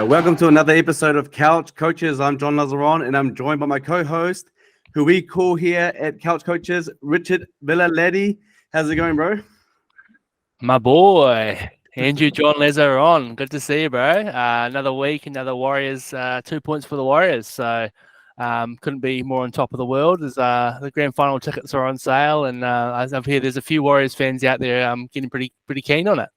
Welcome to another episode of Couch Coaches. I'm John Lazaron, and I'm joined by my co-host, who we call here at Couch Coaches, Richard Villaledi. How's it going, bro? My boy, Andrew John Lazaron. Good to see you, bro. Another week, another Warriors, 2 points for the Warriors. So couldn't be more on top of the world as the grand final tickets are on sale. And as I've heard, there's a few Warriors fans out there getting pretty keen on it.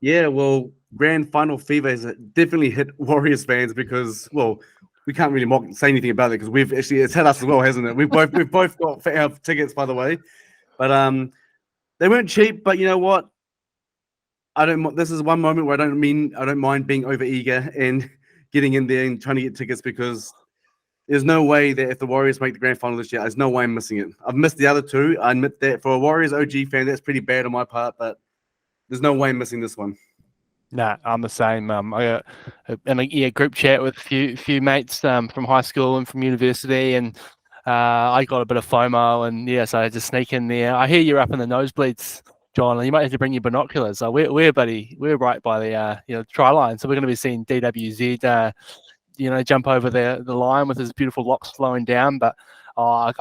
Yeah, well, grand final fever has definitely hit Warriors fans because, well, we can't really say anything about it because it's hit us as well, hasn't it? We've both got tickets, by the way, but they weren't cheap. But you know what? This is one moment where I don't mind being overeager and getting in there and trying to get tickets because there's no way that if the Warriors make the grand final this year, there's no way I'm missing it. I've missed the other two. I admit that for a Warriors OG fan, that's pretty bad on my part, but there's no way I'm missing this one. Nah, I'm the same. I got a group chat with a few mates from high school and from university, and I got a bit of FOMO, and so I just sneak in there. I hear you're up in the nosebleeds, John. You might have to bring your binoculars. We're right by the try line, so we're going to be seeing DWZ, jump over the line with his beautiful locks flowing down, but. I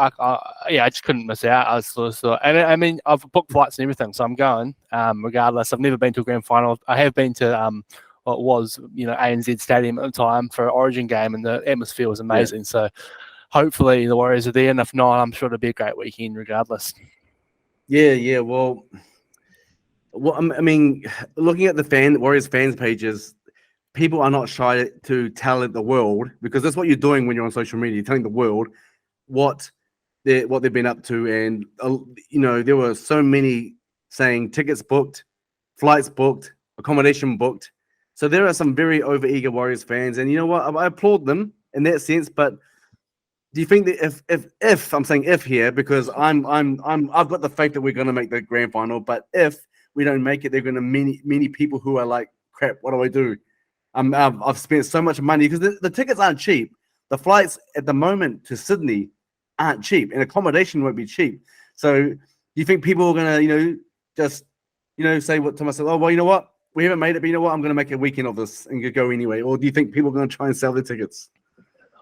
just couldn't miss out. I was and I mean, I've booked flights and everything, so I'm going regardless. I've never been to a grand final. I have been to what was ANZ Stadium at the time for an Origin game, and the atmosphere was amazing. Yeah. So hopefully the Warriors are there, and if not, I'm sure it'll be a great weekend regardless. Yeah. Well, I mean, looking at the Warriors fans pages, people are not shy to tell the world, because that's what you're doing when you're on social media. You're telling the world what they've been up to, and there were so many saying tickets booked, flights booked, accommodation booked. So there are some very overeager Warriors fans, and you know what? I applaud them in that sense. But do you think that if I'm saying if here, because I've got the faith that we're going to make the grand final, but if we don't make it, they're going to many people who are like, crap, what do I do? I've spent so much money, because the tickets aren't cheap. The flights at the moment to Sydney aren't cheap, and accommodation won't be cheap. So do you think people are going to, just, say what to myself, oh, well, you know what? We haven't made it, but you know what? I'm going to make a weekend of this and go anyway. Or do you think people are going to try and sell their tickets?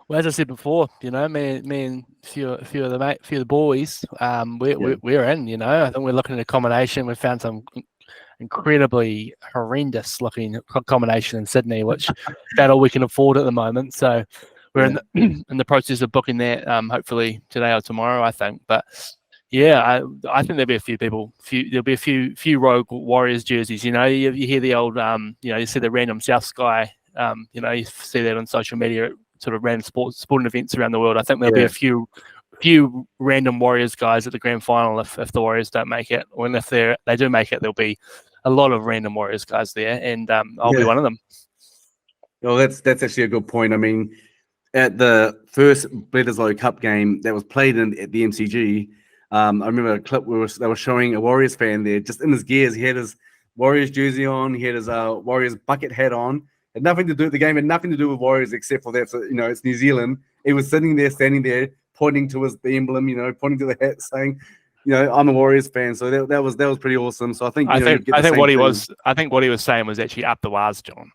Well, as I said before, me and a few of the boys, we're in, I think we're looking at accommodation. We found some incredibly horrendous looking accommodation in Sydney, which about all we can afford at the moment. So we're in the process of booking that, hopefully today or tomorrow, I think. But I think there'll be a few people. There'll be a few rogue Warriors jerseys. You hear the old, you see the random South Sky. You see that on social media at sort of random sporting events around the world. I think there'll be a few random Warriors guys at the grand final if the Warriors don't make it, or if they do make it, there'll be a lot of random Warriors guys there, and I'll be one of them. Well, that's actually a good point. I mean, at the first Bledisloe Cup game that was played at the MCG, I remember a clip where they were showing a Warriors fan there, just in his gears. He had his Warriors jersey on, he had his Warriors bucket hat on. Had nothing to do with the game, had nothing to do with Warriors except for that. So, it's New Zealand. He was standing there, pointing to the emblem, pointing to the hat, saying, I'm a Warriors fan. So that was pretty awesome. So I think I think what he was saying was actually up the waz, John.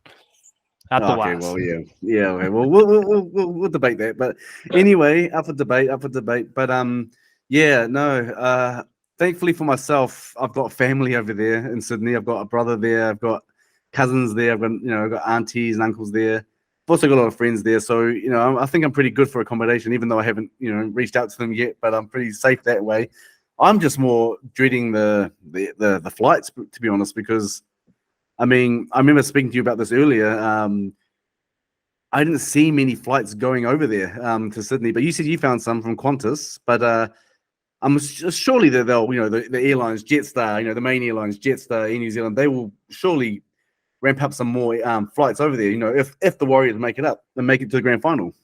Okay, well, yeah. Okay. Well, we'll debate that. But anyway, up for debate. But thankfully for myself, I've got family over there in Sydney. I've got a brother there. I've got cousins there. I've got aunties and uncles there. I've also got a lot of friends there. So I think I'm pretty good for accommodation, even though I haven't reached out to them yet. But I'm pretty safe that way. I'm just more dreading the flights, to be honest, because. I mean, I remember speaking to you about this earlier. I didn't see many flights going over there to Sydney, but you said you found some from Qantas. But I'm surely that they'll, the airlines, Jetstar, the main airlines, Jetstar, Air New Zealand, they will surely ramp up some more flights over there. If the Warriors make it up and make it to the grand final.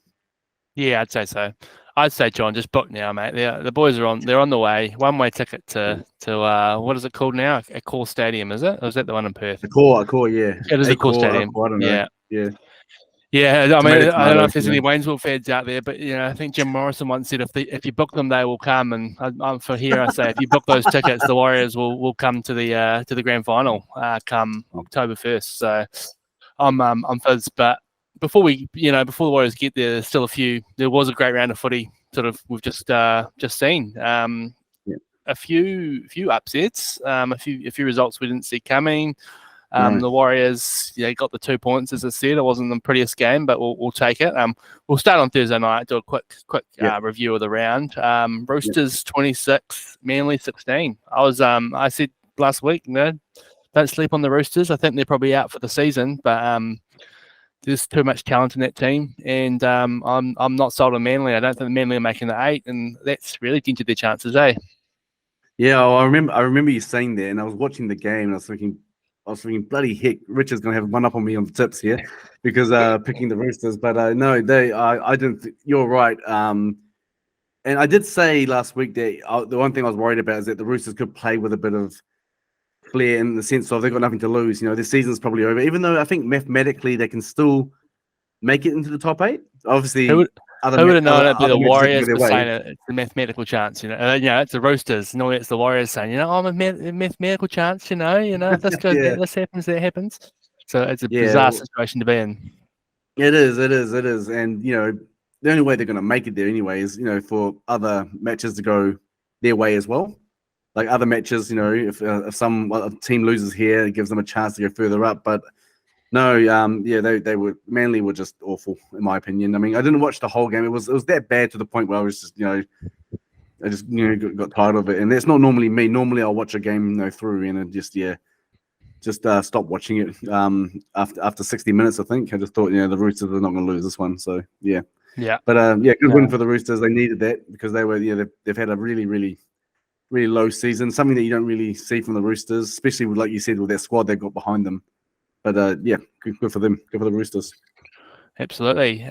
Yeah, I'd say so. I'd say, John, just book now, mate. The boys are on. They're on the way. One-way ticket to what is it called now? Accor Stadium, is it? Or is that the one in Perth? Accor, yeah. It is Accor Stadium. I don't know. Yeah. Yeah, I mean, I don't know if there's any Waynesville fans out there, but I think Jim Morrison once said if you book them, they will come. And I say if you book those tickets, the Warriors will come to the grand final come October 1st. So I'm fizz, but before the Warriors get there, there's still a few. There was a great round of footy, sort of we've just seen. A few upsets, a few results we didn't see coming. The Warriors, got the 2 points, as I said. It wasn't the prettiest game, but we'll take it. We'll start on Thursday night, do a quick review of the round. Roosters 26, Manly 16. I said last week, don't sleep on the Roosters. I think they're probably out for the season, but there's too much talent in that team, and I'm not sold on Manly. I don't think Manly are making the 8, and that's really dented their chances, eh? Yeah, well, I remember you saying that, and I was watching the game, and I was thinking, bloody heck, Richard's gonna have one up on me on the tips here because picking the Roosters. But no, I didn't. You're right. And I did say last week that the one thing I was worried about is that the Roosters could play with a bit of flair in the sense of they've got nothing to lose. Their season's probably over, even though I think mathematically they can still make it into the top 8. Obviously, who would have known it'd be the Warriors were saying it's a mathematical chance? It's the Roosters. Normally, it's the Warriors saying, I'm a mathematical chance. If this goes, this happens, that happens. So it's a bizarre situation to be in. It is, and the only way they're going to make it there anyway is for other matches to go their way as well. Like other matches, if some team loses here, it gives them a chance to go further up. But no, Manly were just awful in my opinion. I mean, I didn't watch the whole game. It was that bad to the point where I was just, I just got tired of it. And that's not normally me. Normally I'll watch a game through and just stop watching it after 60 minutes. I think I just thought the Roosters are not going to lose this one. So yeah. But good win for the Roosters. They needed that because they were they've had a really really really low season. Something that you don't really see from the Roosters, especially with, like you said, with that squad they've got behind them. But good for them. Good for the Roosters. Absolutely.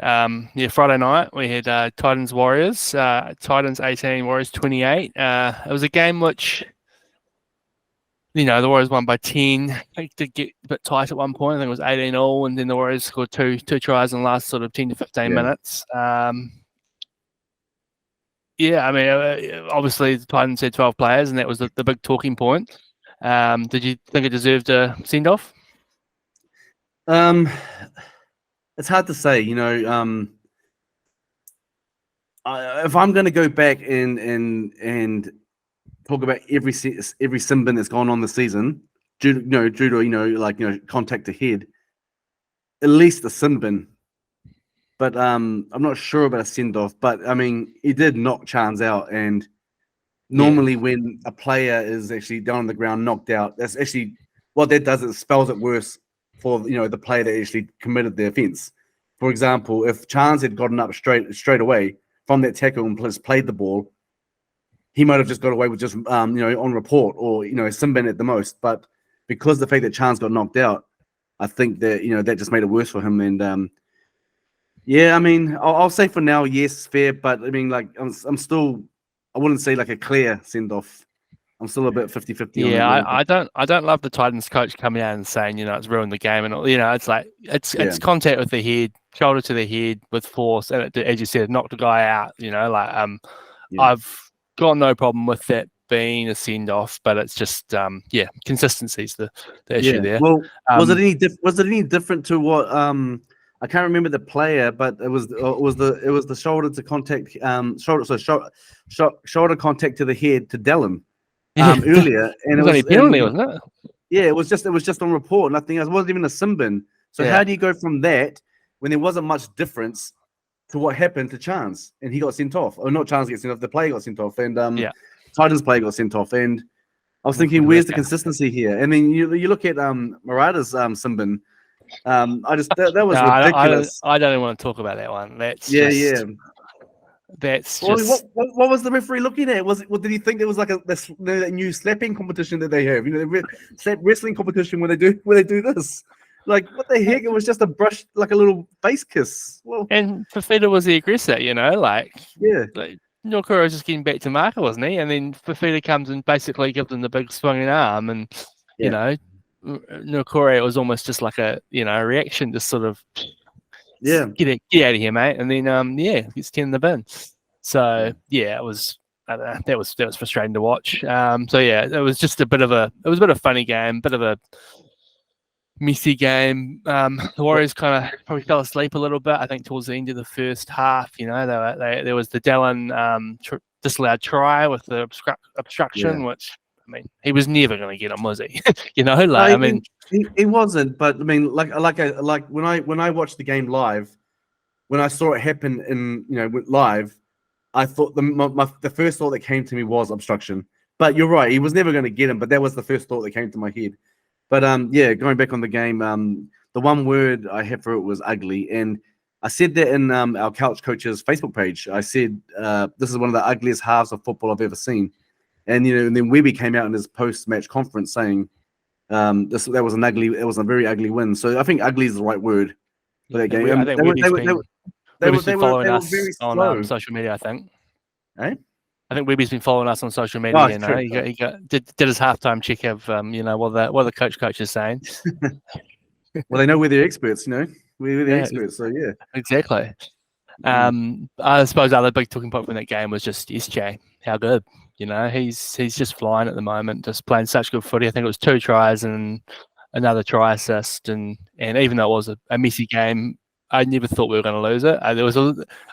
Friday night we had Titans Warriors. Titans 18, Warriors 28. It was a game which, the Warriors won by 10. It did get a bit tight at one point. I think it was 18-all, and then the Warriors scored two tries in the last sort of 10 to 15 minutes. Obviously the Titans had 12 players, and that was the big talking point. Did you think it deserved a send-off? It's hard to say, if I'm going to go back and talk about every sin bin that's gone on this season, due to contact to head, at least a sin bin. But I'm not sure about a send off. But I mean, he did knock Chance out, and normally when a player is actually down on the ground, knocked out, that's actually what that does. It spells it worse for the player that actually committed the offence. For example, if Chance had gotten up straight away from that tackle and played the ball, he might have just got away with just on report or sin bin at the most. But because the fact that Chance got knocked out, I think that that just made it worse for him. And I mean, I'll say for now, yes, fair. But I mean, like I'm still, I wouldn't say like a clear send off. I'm still a bit 50-50. Yeah, I don't love the Titans coach coming out and saying, it's ruined the game, and it's like it's contact with the head, shoulder to the head with force, and as you said, knocked the guy out. I've got no problem with that being a send off, but it's just consistency's the issue there. Well, was it any different to what I can't remember the player, but it was the shoulder to contact shoulder contact to the head to Dallin. Earlier, and it was only a penalty, wasn't it? Yeah, it was just on report, nothing else. It wasn't even a sin bin. So how do you go from that when there wasn't much difference to what happened to Chance and he got sent off? Or not Chance gets sent off, the player got sent off, and Titans player got sent off. And I was thinking, where's the consistency here? And then you look at Murata's sin bin. I just that was ridiculous. I don't even want to talk about that one. That's That's just... what was the referee looking at? Did he think there was like that new slapping competition that they have? The wrestling competition where they do this. Like, what the heck? It was just a brush, like a little face kiss. Well, and Fafita was the aggressor, Nokura was just getting back to marker, wasn't he? And then Fafita comes and basically gives him the big swinging arm, and Nokura, it was almost just like a reaction, just sort of. Yeah, get out of here, mate, and then gets 10 in the bin. So it was. I don't know, that was frustrating to watch. It was just a bit of a funny game, bit of a messy game. The Warriors kind of probably fell asleep a little bit. I think towards the end of the first half, there was the Dallin disallowed try with the obstruction, which I mean, he was never going to get him, was he? He wasn't. But I mean, like when I watched the game live, when I saw it happen in live, I thought the first thought that came to me was obstruction. But you're right, he was never going to get him. But that was the first thought that came to my head. But going back on the game, the one word I had for it was ugly, and I said that in our Couch Coaches Facebook page. I said this is one of the ugliest halves of football I've ever seen, and and then Webby came out in his post-match conference saying that was a very ugly win. So I think ugly is the right word for that game. I think Webby's been following us on social media. I think. Eh? I think Webby's been following us on social media. He did his halftime check of what the coach is saying. Well, they know we're the experts, we're the experts. So yeah, exactly. I suppose the other big talking point from that game was just SJ. How good, he's just flying at the moment, just playing such good footy. I think it was 2 tries and another try assist, and even though it was a messy game, I never thought we were going to lose it. I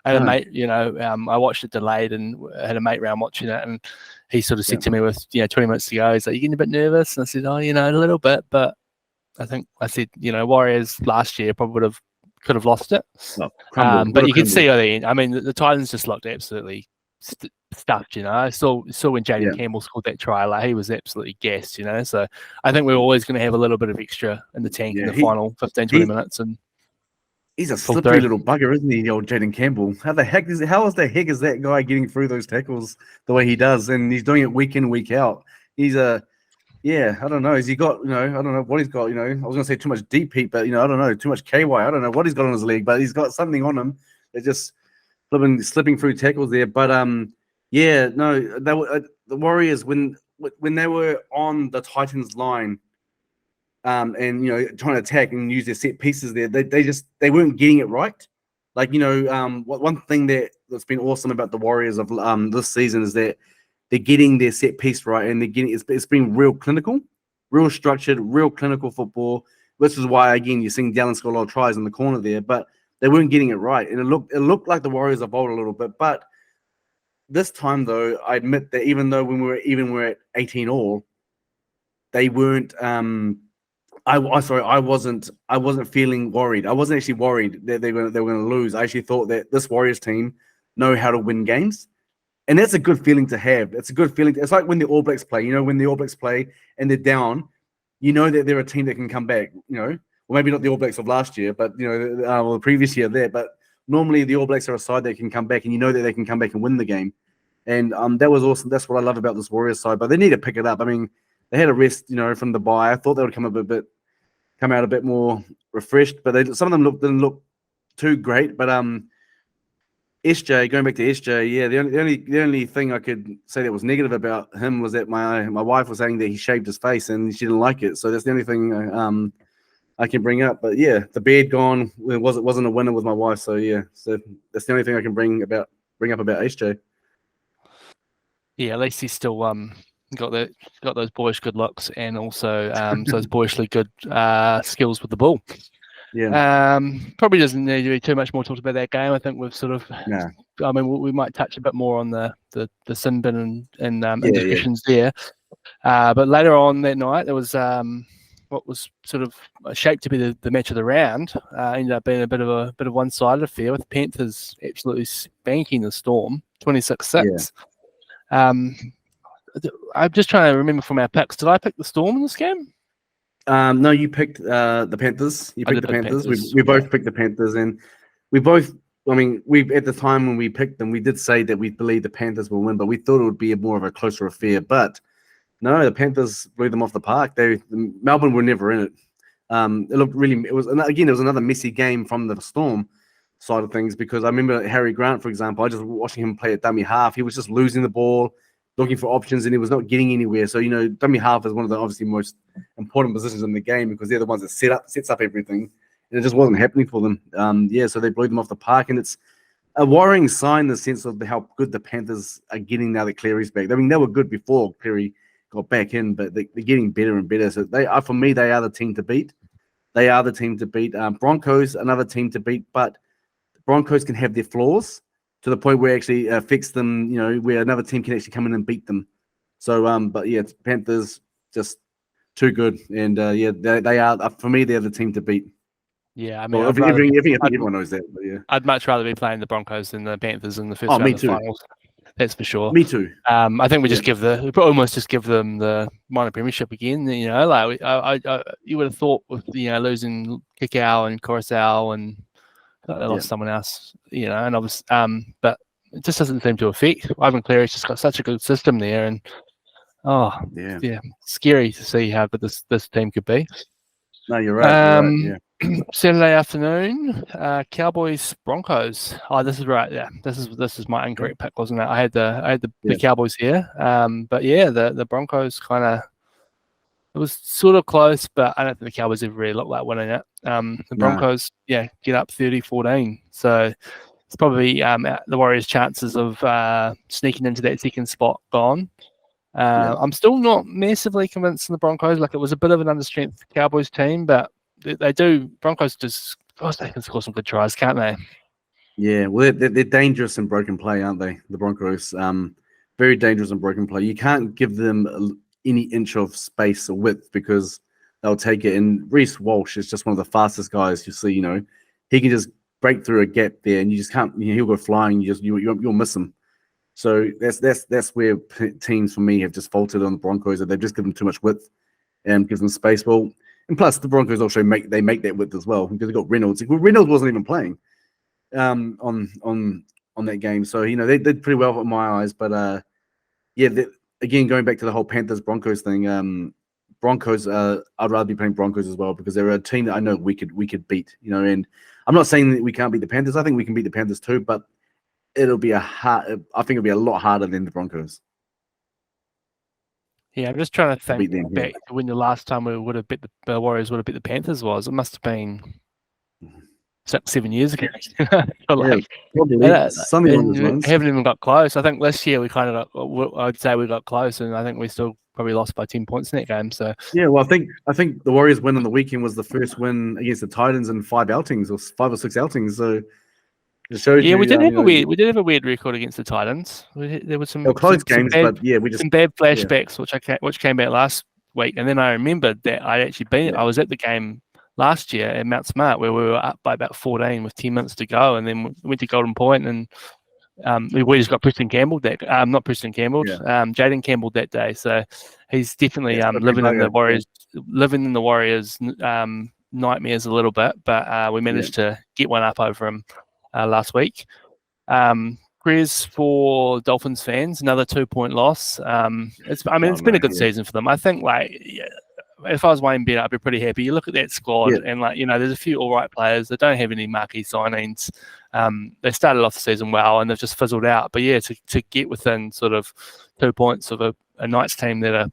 had a mate, I watched it delayed and had a mate round watching it, and he sort of said to me with 20 minutes to go, he's like, "You getting a bit nervous?" And I said, "Oh, a little bit," but I said, Warriors last year probably could have lost it. But you can see at the end, I mean, the Titans just looked absolutely stuffed. I saw when Jaden Campbell scored that try, like he was absolutely gassed. So I think we're always going to have a little bit of extra in the tank in the final 15-20 minutes. And he's a slippery little bugger, isn't he, old Jaden Campbell? How the heck is that guy getting through those tackles the way he does? And he's doing it week in, week out. He's I don't know. Has he got, I don't know what he's got, I was going to say too much deep heat, but, I don't know, too much KY. I don't know what he's got on his leg, but he's got something on him. They're just slipping through tackles there. But, the Warriors, when they were on the Titans line, and trying to attack and use their set pieces there, they weren't getting it right. Like one thing that's been awesome about the Warriors of this season is that they're getting their set piece right, and it's been real clinical, real structured, real clinical football. Which is why again you're seeing Dallin score a lot of tries in the corner there, but they weren't getting it right, and it looked like the Warriors evolved a little bit. But this time though, I admit that even though we're at 18 all, they weren't. I wasn't feeling worried. I wasn't actually worried that they were going to lose. I actually thought that this Warriors team know how to win games, and that's a good feeling to have. It's a good feeling. It's like when the All Blacks play. When the All Blacks play and they're down, that they're a team that can come back. Well, maybe not the All Blacks of last year, but the previous year there. But normally the All Blacks are a side that can come back, and that they can come back and win the game. And that was awesome. That's what I love about this Warriors side. But they need to pick it up. I mean, they had a rest, from the bye. I thought they would come out a bit more refreshed, but some of them didn't look too great. But SJ, going back to SJ, the only thing I could say that was negative about him was that my wife was saying that he shaved his face and she didn't like it. So that's the only thing I can bring up. But yeah, the beard gone. It wasn't a winner with my wife. So yeah, so that's the only thing I can bring up about SJ. Yeah, at least he's still got those boyish good looks and also those boyishly good skills with the ball. Yeah. Probably doesn't need to be too much more talked about that game. I think we've sort of. No. I mean, we might touch a bit more on the sin bin and discussions there. But later on that night, there was what was sort of shaped to be the match of the round. Ended up being a bit of one-sided affair with Panthers absolutely spanking the Storm, 26-6. Yeah. I'm just trying to remember from our picks. Did I pick the Storm in this game? No, you picked the Panthers. You picked the Panthers. We both picked the Panthers, and we both. I mean, we at the time when we picked them, we did say that we believed the Panthers will win, but we thought it would be more of a closer affair. But no, the Panthers blew them off the park. Melbourne were never in it. It looked really. It was another messy game from the Storm side of things, because I remember Harry Grant, for example. I just watching him play at dummy half. He was just losing the ball, looking for options, and he was not getting anywhere. So dummy half is one of the obviously most important positions in the game, because they're the ones that sets up everything, and it just wasn't happening for them. So they blew them off the park, and it's a worrying sign in the sense of how good the Panthers are getting now that Cleary's back. I mean, they were good before Cleary got back in, but they're getting better and better. So for me, they are the team to beat. they are the team to beat. Broncos, another team to beat, but Broncos can have their flaws to the point where actually fix them, where another team can actually come in and beat them. So, but yeah, Panthers just too good. And they are, for me, they're the team to beat. Yeah, I mean, well, everyone knows that, but yeah. I'd much rather be playing the Broncos than the Panthers in the first Oh, round me of the too. finals. That's for sure. Me too. I think we just almost give them the minor premiership again. Like you would have thought with losing Kikau and Coruscant and they lost someone else, and obviously, but it just doesn't seem to affect. Ivan Cleary's just got such a good system there, and scary to see how good this team could be. No, you're right. Saturday afternoon, Cowboys Broncos. Oh, this is right. Yeah, this is my incorrect pick, wasn't it? I had the Cowboys here. But yeah, the Broncos kind of, it was sort of close, but I don't think the Cowboys ever really looked like winning it. The Broncos, get up 30-14. So it's probably the Warriors' chances of sneaking into that second spot gone. I'm still not massively convinced in the Broncos. Like, it was a bit of an understrength Cowboys team, but they do. Broncos they can score some good tries, can't they? Yeah, well, they're dangerous in broken play, aren't they? The Broncos, very dangerous in broken play. You can't give them any inch of space or width because they'll take it. And Reece Walsh is just one of the fastest guys you see. He can just break through a gap there, and you just can't. He'll go flying. You'll miss him. So that's where teams for me have just faltered on the Broncos. That they've just given them too much width and gives them space. Well, and plus the Broncos also make that width as well because they got Reynolds. Well, Reynolds wasn't even playing on that game, so they did pretty well in my eyes. But again, going back to the whole Panthers Broncos thing, Broncos. I'd rather be playing Broncos as well because they're a team that I know we could beat. And I'm not saying that we can't beat the Panthers. I think we can beat the Panthers too, but it'll be I think it'll be a lot harder than the Broncos. Yeah, I'm just trying to think back to when the last time we would have beat the Warriors would have beat the Panthers was. It must have been 6-7 years ago. Probably. Something along those lines. Haven't even got close. I think this year we kind of I'd say we got close, and I think we still probably lost by 10 points in that game. So yeah, well, I think the Warriors win on the weekend was the first win against the Titans in 5 outings or 5 or 6 outings. So it shows we did have a weird record against the Titans. There were some close games, but some bad flashbacks which came back last week, and then I remembered that I'd actually been. I was at the game last year at Mount Smart where we were up by about 14 with 10 minutes to go, and then we went to Golden Point, and we just got Preston Campbell Jaden Campbell that day. So he's definitely living in the Warriors nightmares a little bit, but we managed to get one up over him last week. Prez for Dolphins fans, another 2-point loss. It's been a good season for them. I think if I was Wayne Bennett, I'd be pretty happy. You look at that squad, and there's a few all right players. They don't have any marquee signings. They started off the season well, and they've just fizzled out. But yeah, to get within sort of 2 points of a Knights team that are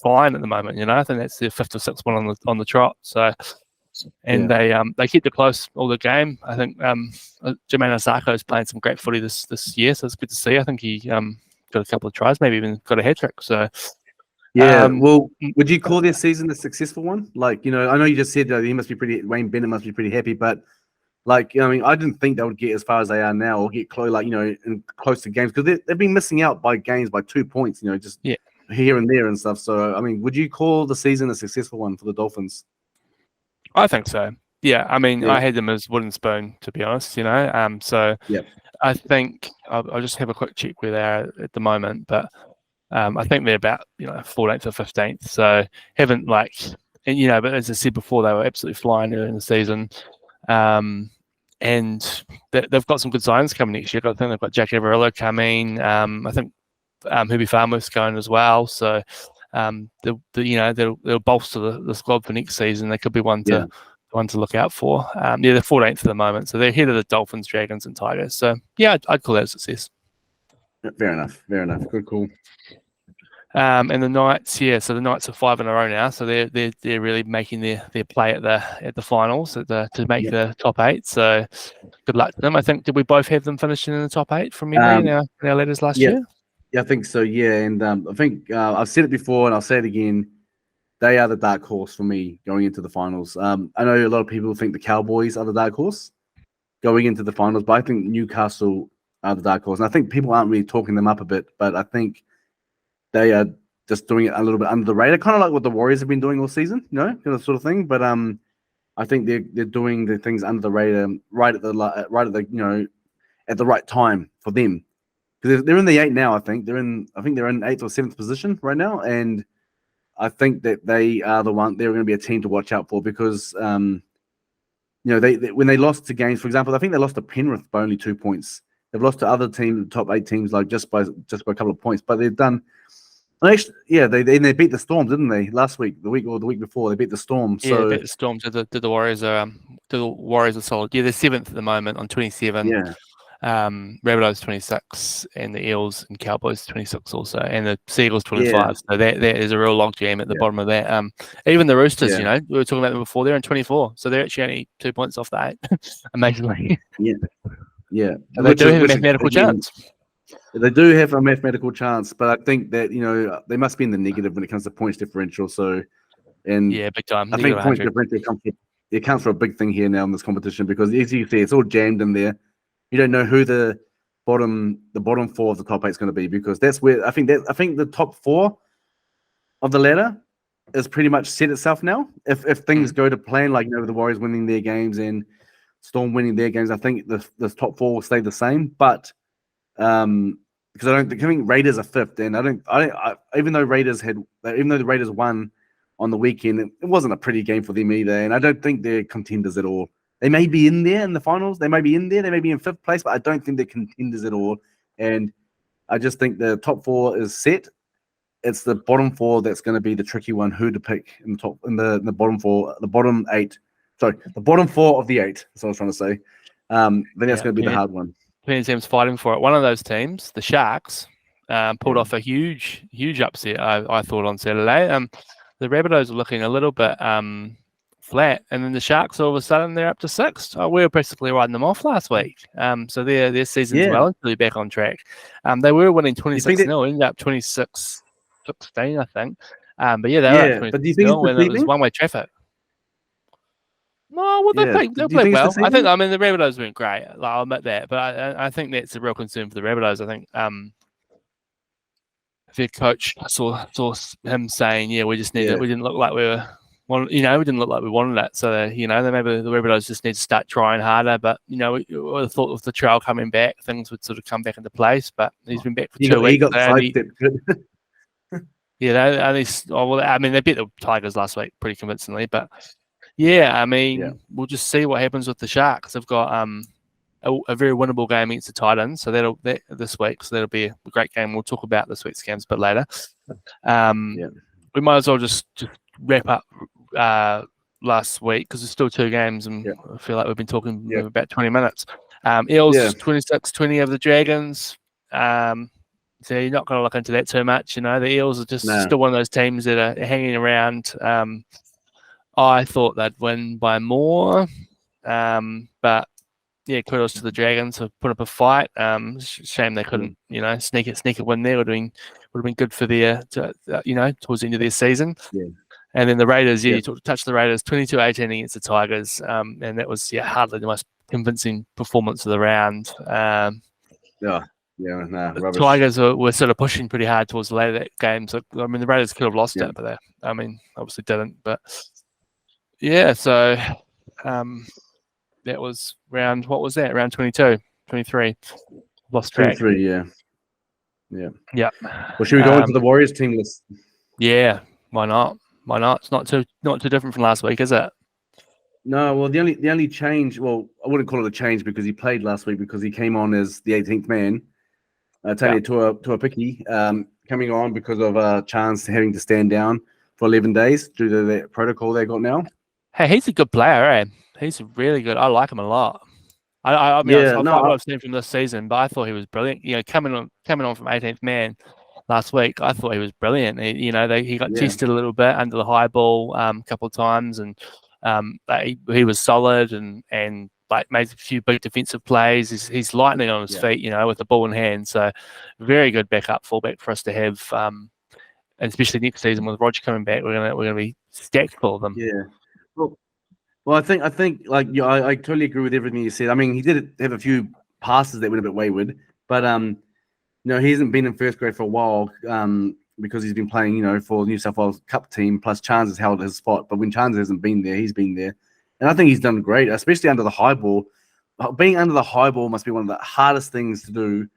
fine at the moment, I think that's their 5th or 6th one on the trot. So, and they kept it close all the game. I think Jermaine Osako is playing some great footy this year, so it's good to see. I think he got a couple of tries, maybe even got a hat trick. So. Yeah, well, would you call their season a successful one? Like, I know you just said Wayne Bennett must be pretty happy, but I didn't think they would get as far as they are now or get close, in close to games because they've been missing out by games by 2 points, just here and there and stuff. So, would you call the season a successful one for the Dolphins? I think so. Yeah, I had them as wooden spoon, to be honest, So I think I'll just have a quick check where they are at the moment, but I think they're about 14th or 15th. So haven't but as I said before, they were absolutely flying early in the season, and they've got some good signs coming next year. I think they've got Jack Averillo coming. I think Herbie Farmer's going as well. So they'll bolster the squad for next season. They could be one to look out for. They're 14th at the moment, so they're ahead of the Dolphins, Dragons, and Tigers. So yeah, I'd call that a success. Fair enough. Good call. And the Knights, so the Knights are 5 in a row now, so they're really making their play at the finals to make the top 8. So good luck to them. I think did we both have them finishing in the top 8 from memory in our letters last year? Yeah, I think so. Yeah, and I think I've said it before and I'll say it again. they are the dark horse for me going into the finals. I know a lot of people think the Cowboys are the dark horse going into the finals, but I think Newcastle are the dark horse. And I think people aren't really talking them up a bit, but I think they are just doing it a little bit under the radar, kind of like what the Warriors have been doing all season, sort of thing. But I think they're doing the things under the radar, right at the at the right time for them, because they're in the 8 now. I think they're in 8th or 7th position right now, and I think that they are they're going to be a team to watch out for, because they when they lost to games, for example, I think they lost to Penrith by only 2 points. They've lost to other teams, the top 8 teams, like just by a couple of points, but they've done. Actually, yeah, they beat the Storm, didn't they? Last week, the week before, they beat the Storm. Yeah, they beat the Storm. Did the Warriors are solid. Yeah, they're 7th at the moment on 27. Yeah. Rabbitohs 26, and the Eels and Cowboys 26 also, and the Seagulls 25. Yeah. So that is a real log jam at the bottom of that. Even the Roosters, we were talking about them before. They're in 24, so they're actually only 2 points off the 8. Amazingly. Yeah. They do have a mathematical chance. They do have a mathematical chance, but I think that they must be in the negative when it comes to points differential. So, big time. I think points differential counts for a big thing here now in this competition, because as you see, it's all jammed in there. You don't know who the bottom 4 of the top 8 is going to be, because that's where I think the top 4 of the ladder is pretty much set itself now. If things go to plan, like the Warriors winning their games and Storm winning their games, I think the top 4 will stay the same. But because I think Raiders are 5th, and even though the Raiders won on the weekend, it wasn't a pretty game for them either, and I don't think they're contenders at all. They may be in there in the finals. They may be in there. They may be in 5th place, but I don't think they're contenders at all. And I just think the top 4 is set. It's the bottom 4 that's going to be the tricky one. Who to pick in the bottom 4, the bottom 8. Sorry, the bottom 4 of the 8. That's what I was trying to say. Then that's going to be the hard one. Plenty of teams fighting for it. One of those teams, the Sharks, pulled off a huge upset. I thought on Saturday. The Rabbitohs are looking a little bit flat, and then the Sharks all of a sudden they're up to 6th. We were basically riding them off last week, so their season's relatively back on track. They were winning 26-0, ended up 26-16, I think. But they were up 26-0 when it was one-way traffic. No, well, they'll play well. I think. The Rabbitohs went great. I'll admit that, but I think that's a real concern for the Rabbitohs. I think their coach saw him saying, we just need it. We didn't look like we were. Well, we didn't look like we wanted it. So, maybe the Rabbitohs just need to start trying harder. But, we thought with the trail coming back, things would sort of come back into place. But he's been back for 2 weeks. They beat the Tigers last week pretty convincingly. But, we'll just see what happens with the Sharks. They've got a very winnable game against the Titans. So this week. So that'll be a great game. We'll talk about this week's games a bit later. We might as well just wrap up last week, because there's still 2 games, and I feel like we've been talking about 20 minutes. Eels 26-20 of the Dragons. So you're not going to look into that too much. The Eels are just still one of those teams that are hanging around. I thought they'd win by more, but kudos to the Dragons for putting up a fight. Shame they couldn't, sneak a win there. Would have been good for their, towards the end of their season. Yeah. And then the Raiders, you touched the Raiders, 22-18 against the Tigers, and that was hardly the most convincing performance of the round. The Tigers were sort of pushing pretty hard towards the later of that game. So the Raiders could have lost it, but they, obviously didn't. But so that was round. What was that? Round 22, 23. Lost track. 23, yeah. Well, should we go into the Warriors team list? Yeah, why not? It's not too different from last week, is it? No, well, the only change, well, I wouldn't call it a change because he played last week, because he came on as the 18th man. Tony Tuapiki coming on because of a chance having to stand down for 11 days due to the protocol they got now. Hey, he's a good player, eh? He's really good. I like him a lot. I've seen from this season, but I thought he was brilliant. Coming on from 18th man last week, I thought he was brilliant. He got tested a little bit under the high ball a couple of times, and he was solid and made a few big defensive plays. He's lightning on his feet, with the ball in hand. So very good fullback for us to have and especially next season with Roger coming back, we're gonna be stacked full of them. Yeah. Well, I think like I totally agree with everything you said. I mean, he did have a few passes that went a bit wayward, but he hasn't been in first grade for a while because he's been playing, for New South Wales Cup team. Plus, Chance has held his spot, but when Chance hasn't been there, he's been there, and I think he's done great, especially under the high ball. Being under the high ball must be one of the hardest things to do.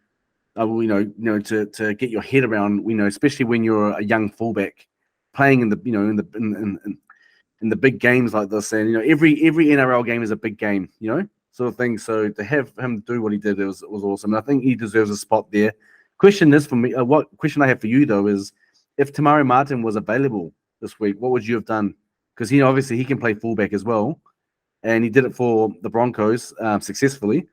To get your head around, especially when you're a young fullback playing in the big games like this, and every NRL game is a big game, sort of thing. So to have him do what he did was awesome. And I think he deserves a spot there. Question is for me, what question I have for you though is, if Te Maire Martin was available this week, what would you have done? Because obviously he can play fullback as well, and he did it for the Broncos successfully.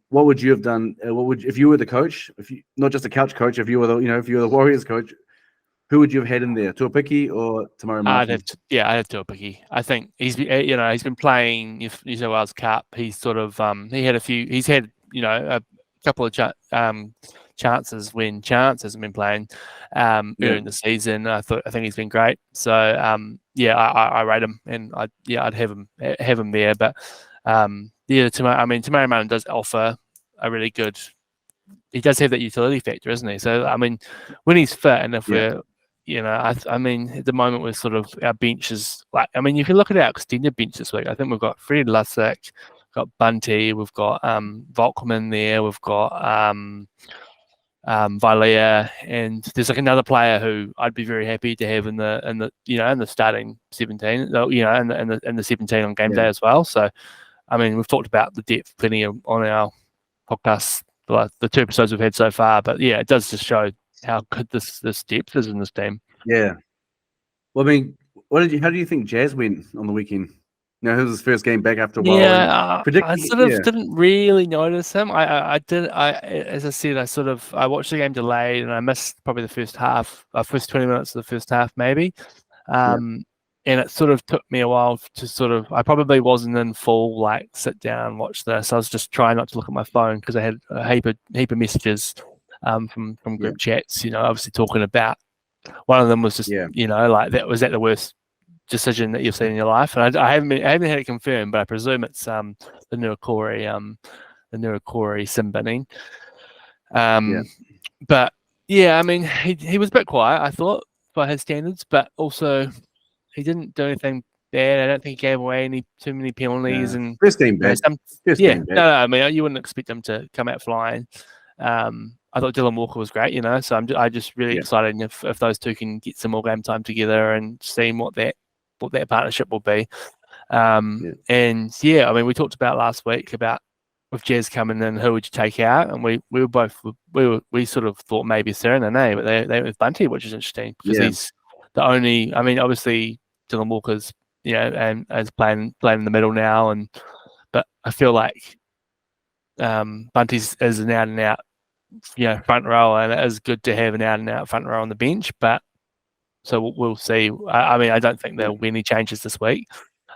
What would you have done? If you were the coach? If you not just a couch coach, if you were the Warriors coach, who would you have had in there? Tuapiki or Te Maire Martin? I'd have Tuapiki. I think he's been playing New South Wales Cup. He's sort of he's had a couple of chances when Chance hasn't been playing earlier in the season. I think he's been great. So I rate him, and I'd have him there. But Te Maire Martin does offer a really good. He does have that utility factor, isn't he? So I mean, when he's fit, and if we're I mean, at the moment we're sort of, our bench is like, I mean, if you look at our extended bench this week, I think we've got Freddie Lussick, got Bunty, we've got Volkman there, we've got Vilea, and there's like another player who I'd be very happy to have in the starting 17, in the 17 on game day as well. So, I mean, we've talked about the depth plenty on our podcast, the 2 episodes we've had so far, but yeah, it does just show how good this depth is in this team. Yeah. Well, I mean, how do you think Jazz went on the weekend? It was his first game back after a while. Yeah, I sort of didn't really notice him. As I said, I watched the game delayed, and I missed probably the first 20 minutes of the first half, maybe. And it sort of took me a while to I probably wasn't in full, sit down, watch this. I was just trying not to look at my phone because I had a heap of messages from group chats, obviously talking about, one of them was just, that was that the worst decision that you've seen in your life, and I haven't had it confirmed, but I presume it's the Nuakori sin binning. But yeah, I mean, he was a bit quiet, I thought, by his standards, but also he didn't do anything bad. I don't think he gave away too many penalties. And first game back. No, I mean, you wouldn't expect him to come out flying. I thought Dylan Walker was great, so I'm just really excited if those two can get some more game time together and seeing what that partnership will be. And I mean, we talked about last week about with Jazz coming in, who would you take out? And we sort of thought maybe Serenane, but they went with Bunty, which is interesting because he's the only. I mean, obviously Dylan Walker's and is playing in the middle now, but I feel like Bunty's is an out and out front row, and it is good to have an out and out front row on the bench. But so we'll see. I mean, I don't think there will be any changes this week.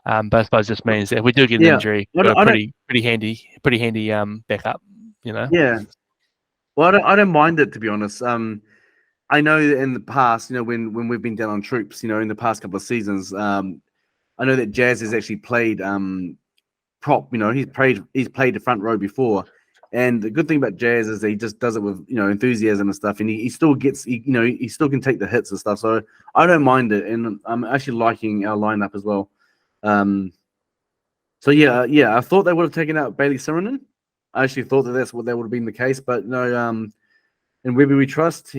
But I suppose this means that if we do get an injury, we're pretty handy backup. Yeah. Well, I don't mind it, to be honest. I know that in the past, when we've been down on troops, in the past couple of seasons, I know that Jazz has actually played prop. He's played the front row before. And the good thing about Jazz is that he just does it with enthusiasm and stuff, and he still gets he still can take the hits and stuff. So I don't mind it, and I'm actually liking our lineup as well. So I thought they would have taken out Bailey Simonin. I actually thought that would have been the case, but no. And Webby we trust.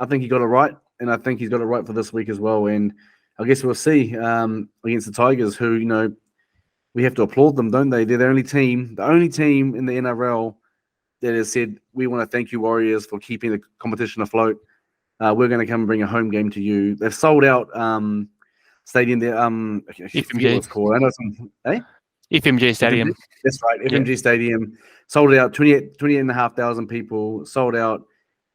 I think he got it right, and I think he's got it right for this week as well. And I guess we'll see against the Tigers, who we have to applaud them, don't they? They're the only team in the NRL that has said, we want to thank you, Warriors, for keeping the competition afloat. We're going to come and bring a home game to you. They've sold out stadium there. FMG. What's called. I know some. FMG Stadium. That's right. FMG Stadium sold out. 28,500 people sold out,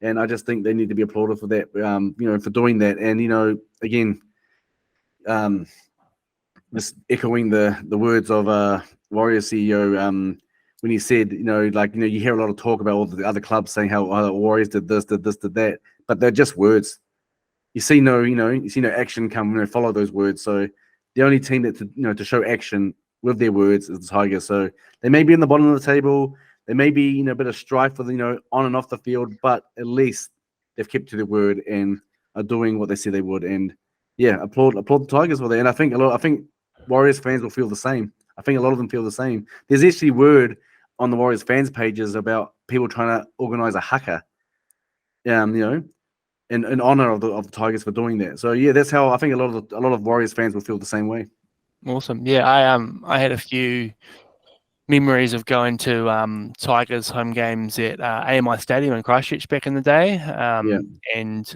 and I just think they need to be applauded for that. For doing that, and again, just echoing the words of Warriors CEO when he said, you hear a lot of talk about all the other clubs saying how the Warriors did this, did that, but they're just words. you see no action come, follow those words. So the only team that to show action with their words is the Tigers. So they may be in the bottom of the table. They may be a bit of strife for on and off the field, but at least they've kept to their word and are doing what they said they would. And yeah, applaud the Tigers for that. And I think Warriors fans will feel the same. I think a lot of them feel the same. There's actually word on the Warriors fans pages about people trying to organize a haka, in honor of the Tigers for doing that. So yeah, that's how I think a lot of Warriors fans will feel the same way. Awesome. Yeah, I had a few memories of going to Tigers home games at AMI Stadium in Christchurch back in the day. And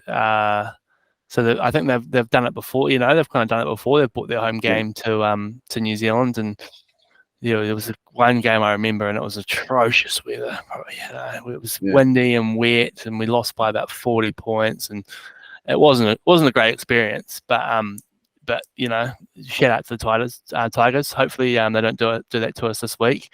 so I think they've done it before. They've kind of done it before. They've brought their home game to New Zealand, and there was one game I remember, and it was atrocious weather. It was windy and wet, and we lost by about 40 points, and it wasn't a great experience. But shout out to the Tigers. Hopefully, they don't do that to us this week.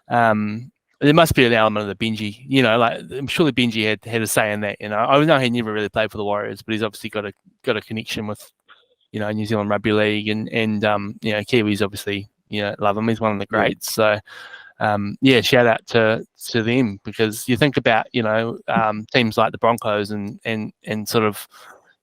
There must be an element of the Benji. I'm sure the Benji had a say in that. I know he never really played for the Warriors, but he's obviously got a connection with New Zealand Rugby League, and Kiwis obviously love him. He's one of the greats. So shout out to them, because you think about teams like the Broncos and sort of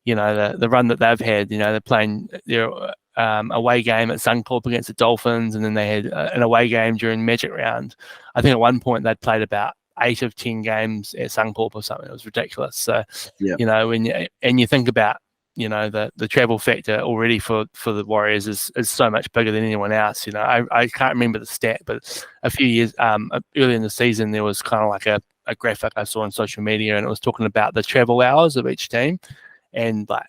the run that they've had. They're playing their away game at Suncorp against the Dolphins, and then they had an away game during Magic Round. I think at one point they'd played about 8 of 10 games at Suncorp or something. It was ridiculous. So when you think about the travel factor already for the Warriors is so much bigger than anyone else. I can't remember the stat, but a few years early in the season there was kind of like a graphic I saw on social media, and it was talking about the travel hours of each team. And I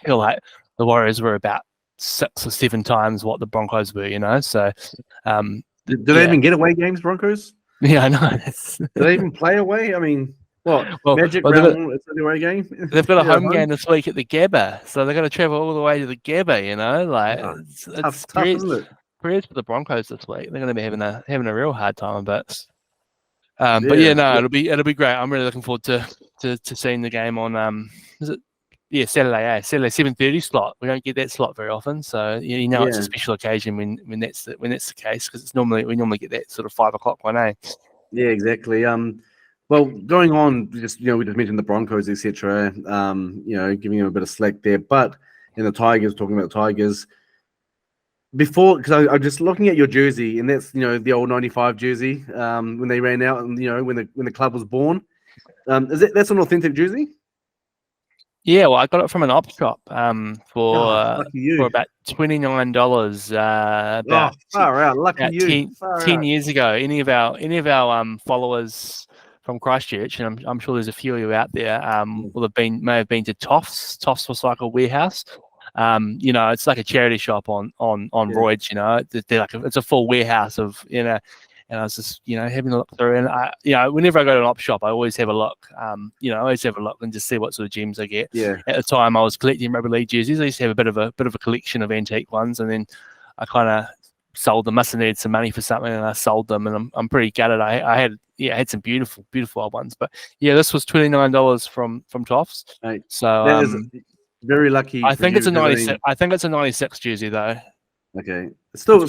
feel like the Warriors were about 6 or 7 times what the Broncos were. So do they even get away games, Broncos? Yeah, I know. Do they even play away? I mean, Magic Round, it's an away game. They've got a home game this week at the Gabba, so they're going to travel all the way to the Gabba. It's tough, isn't it? Prayers for the Broncos this week. They're going to be having a real hard time, but it'll be great. I'm really looking forward to seeing the game on Saturday, Saturday 7:30 slot. We don't get that slot very often, so it's a special occasion when that's the case, because we normally get that sort of 5 o'clock one, eh? Yeah, exactly. Well, going on, we just mentioned the Broncos, etc. Giving them a bit of slack there, but in the Tigers, talking about the Tigers before, because I'm just looking at your jersey, and that's the old '95 jersey when they ran out, and when the club was born. That's an authentic jersey? Yeah, well, I got it from an op shop for about $29. Far out, lucky you. 10 years ago. Any of our followers from Christchurch, and I'm sure there's a few of you out there, may have been to Toffs. Toffs was like a warehouse. It's like a charity shop on roids. It's a full warehouse of And I was just, having a look through, and whenever I go to an op shop, I always have a look. I always have a look and just see what sort of gems I get. Yeah. At the time, I was collecting rugby league jerseys. I used to have a bit of a collection of antique ones, and then I kind of sold them. Must have needed some money for something, and I sold them. And I'm pretty gutted. I had some beautiful old ones, but this was $29 from Toffs. Right. So that is very lucky. I think it's a 96. I think it's a 96 jersey though. Okay, still.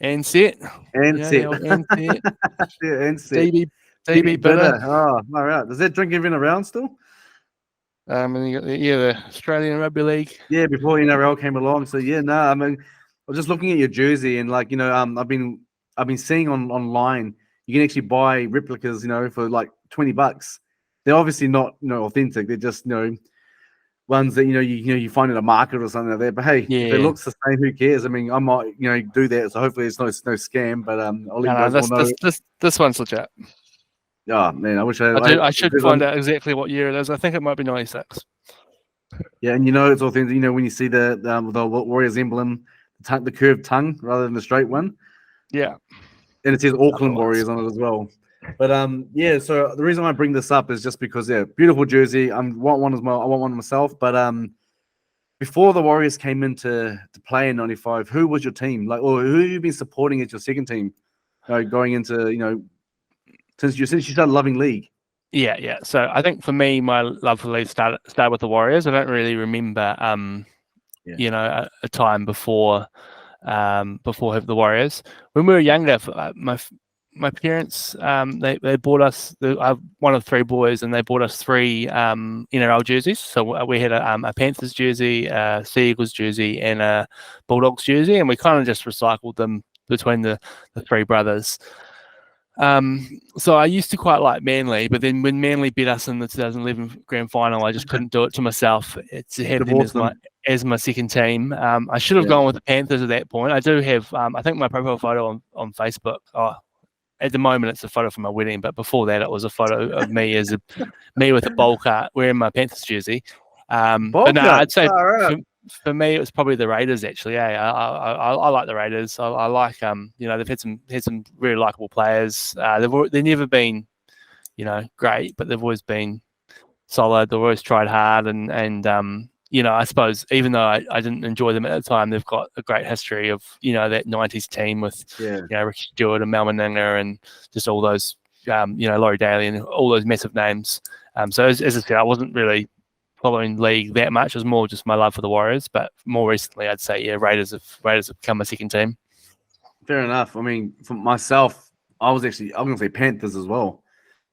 And set. And set. DB Bitter. Oh, all right. Does that drink even around still? And you got the Australian Rugby League. Yeah, before NRL came along. So I was just looking at your jersey, and I've been seeing online you can actually buy replicas, for like $20. They're obviously not authentic. They're just ones that you find at a market or something like that. But hey, if it looks the same, who cares? I mean, I might do that. So hopefully it's no scam. But I'll let you guys all know. This one's legit. Oh man, I wish I should find out exactly what year it is. I think it might be 96. Yeah, and it's authentic. When you see the Warriors emblem, the curved tongue rather than the straight one. Yeah, and it says Auckland Warriors on it as well. But so the reason I bring this up is just because beautiful jersey. I want one as well. I want one myself. But before the Warriors came into play in '95, who was your team? Or who have you been supporting as your second team? Going into since you started loving league. Yeah. So I think for me, my love for the league started with the Warriors. I don't really remember, a time before before the Warriors. When we were younger, my parents they bought us. I'm one of three boys, and they bought us three NRL jerseys. So we had a Panthers jersey, a Sea Eagles jersey, and a Bulldogs jersey, and we kind of just recycled them between the three brothers. So I used to quite like Manly, but then when Manly beat us in the 2011 grand final, I just couldn't do it to myself. It's have them as my second team. I should have gone with the Panthers at that point. I do have, I think my profile photo on Facebook. At the moment, it's a photo from my wedding, but before that, it was a photo of me me with a bowl cut wearing my Panthers jersey. But no, I'd say for me, it was probably the Raiders. Actually, I like the Raiders. I like they've had some really likable players. They've never been, great, but they've always been solid. They've always tried hard, and I suppose even though I didn't enjoy them at the time, they've got a great history of that '90s team with Ricky Stewart and Mal Meninga and just all those Laurie Daly and all those massive names. So as I said, I wasn't really following league that much. It was more just my love for the Warriors, but more recently, I'd say Raiders have become my second team. Fair enough. I mean, for myself, I'm going to say Panthers as well.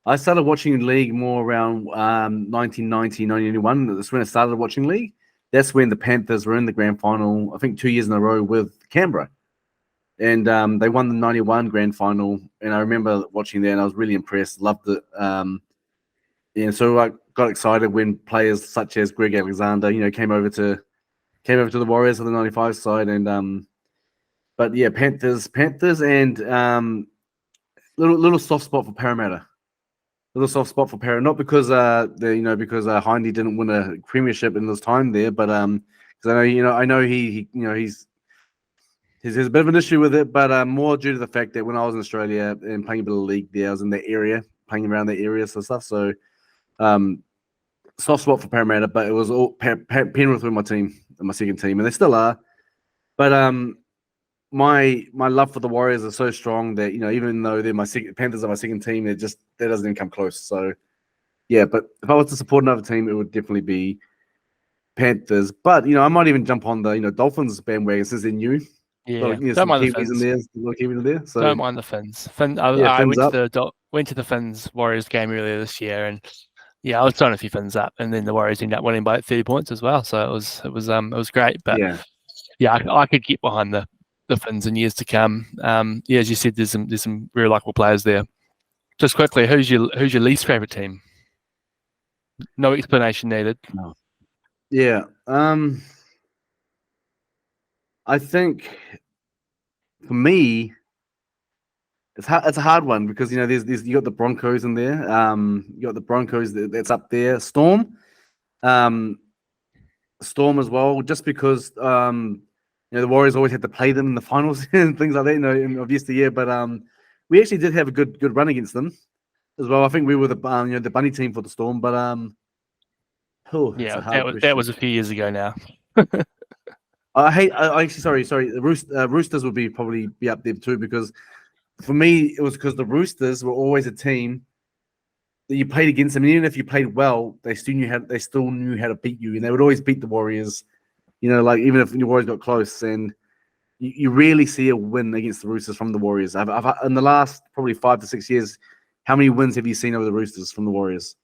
I started watching league more around 1990, 1991. That's when I started watching league. That's when the Panthers were in the grand final, I think 2 years in a row with Canberra. And they won the 91 grand final. And I remember watching that and I was really impressed, loved it. And so I got excited when players such as Greg Alexander, came over to the Warriors on the 95 side. And but yeah, Panthers and little soft spot for Parramatta. Little soft spot for Parramatta, not because because Hindy didn't win a premiership in his time there, but because I know he's a bit of an issue with it, but more due to the fact that when I was in Australia and playing a bit of league there, I was in the area, playing around the area and stuff. So soft spot for Parramatta, but it was all Penrith were my team, my second team, and they still are. But my love for the Warriors is so strong that even though they're Panthers are my second team, that doesn't even come close. So yeah, but if I was to support another team, it would definitely be Panthers. But I might even jump on the Dolphins bandwagon since they're new. Yeah, don't mind the Finns. So don't mind the Finns. I went to the Finns Warriors game earlier this year, and I was throwing a few Finns up, and then the Warriors ended up winning by 30 points as well. So it was great. But I could get behind the Finns in years to come. As you said, there's some really likable players there. Just quickly, who's your least favorite team? No explanation needed. No. Yeah. I think for me, it's a hard one because there's you got the Broncos in there. You got the Broncos that's up there. Storm as well, just because the Warriors always had to play them in the finals and things like that. Of yesteryear, but we actually did have a good run against them as well. I think we were the the bunny team for the Storm, but that was a few years ago now. Sorry. The Roosters would probably be up there too, because for me it was because the Roosters were always a team that you played against them, and even if you played well, they still knew how to beat you, and they would always beat the Warriors. Like even if the Warriors got close, and you rarely see a win against the Roosters from the Warriors. I've in the last probably 5 to 6 years, how many wins have you seen over the Roosters from the Warriors?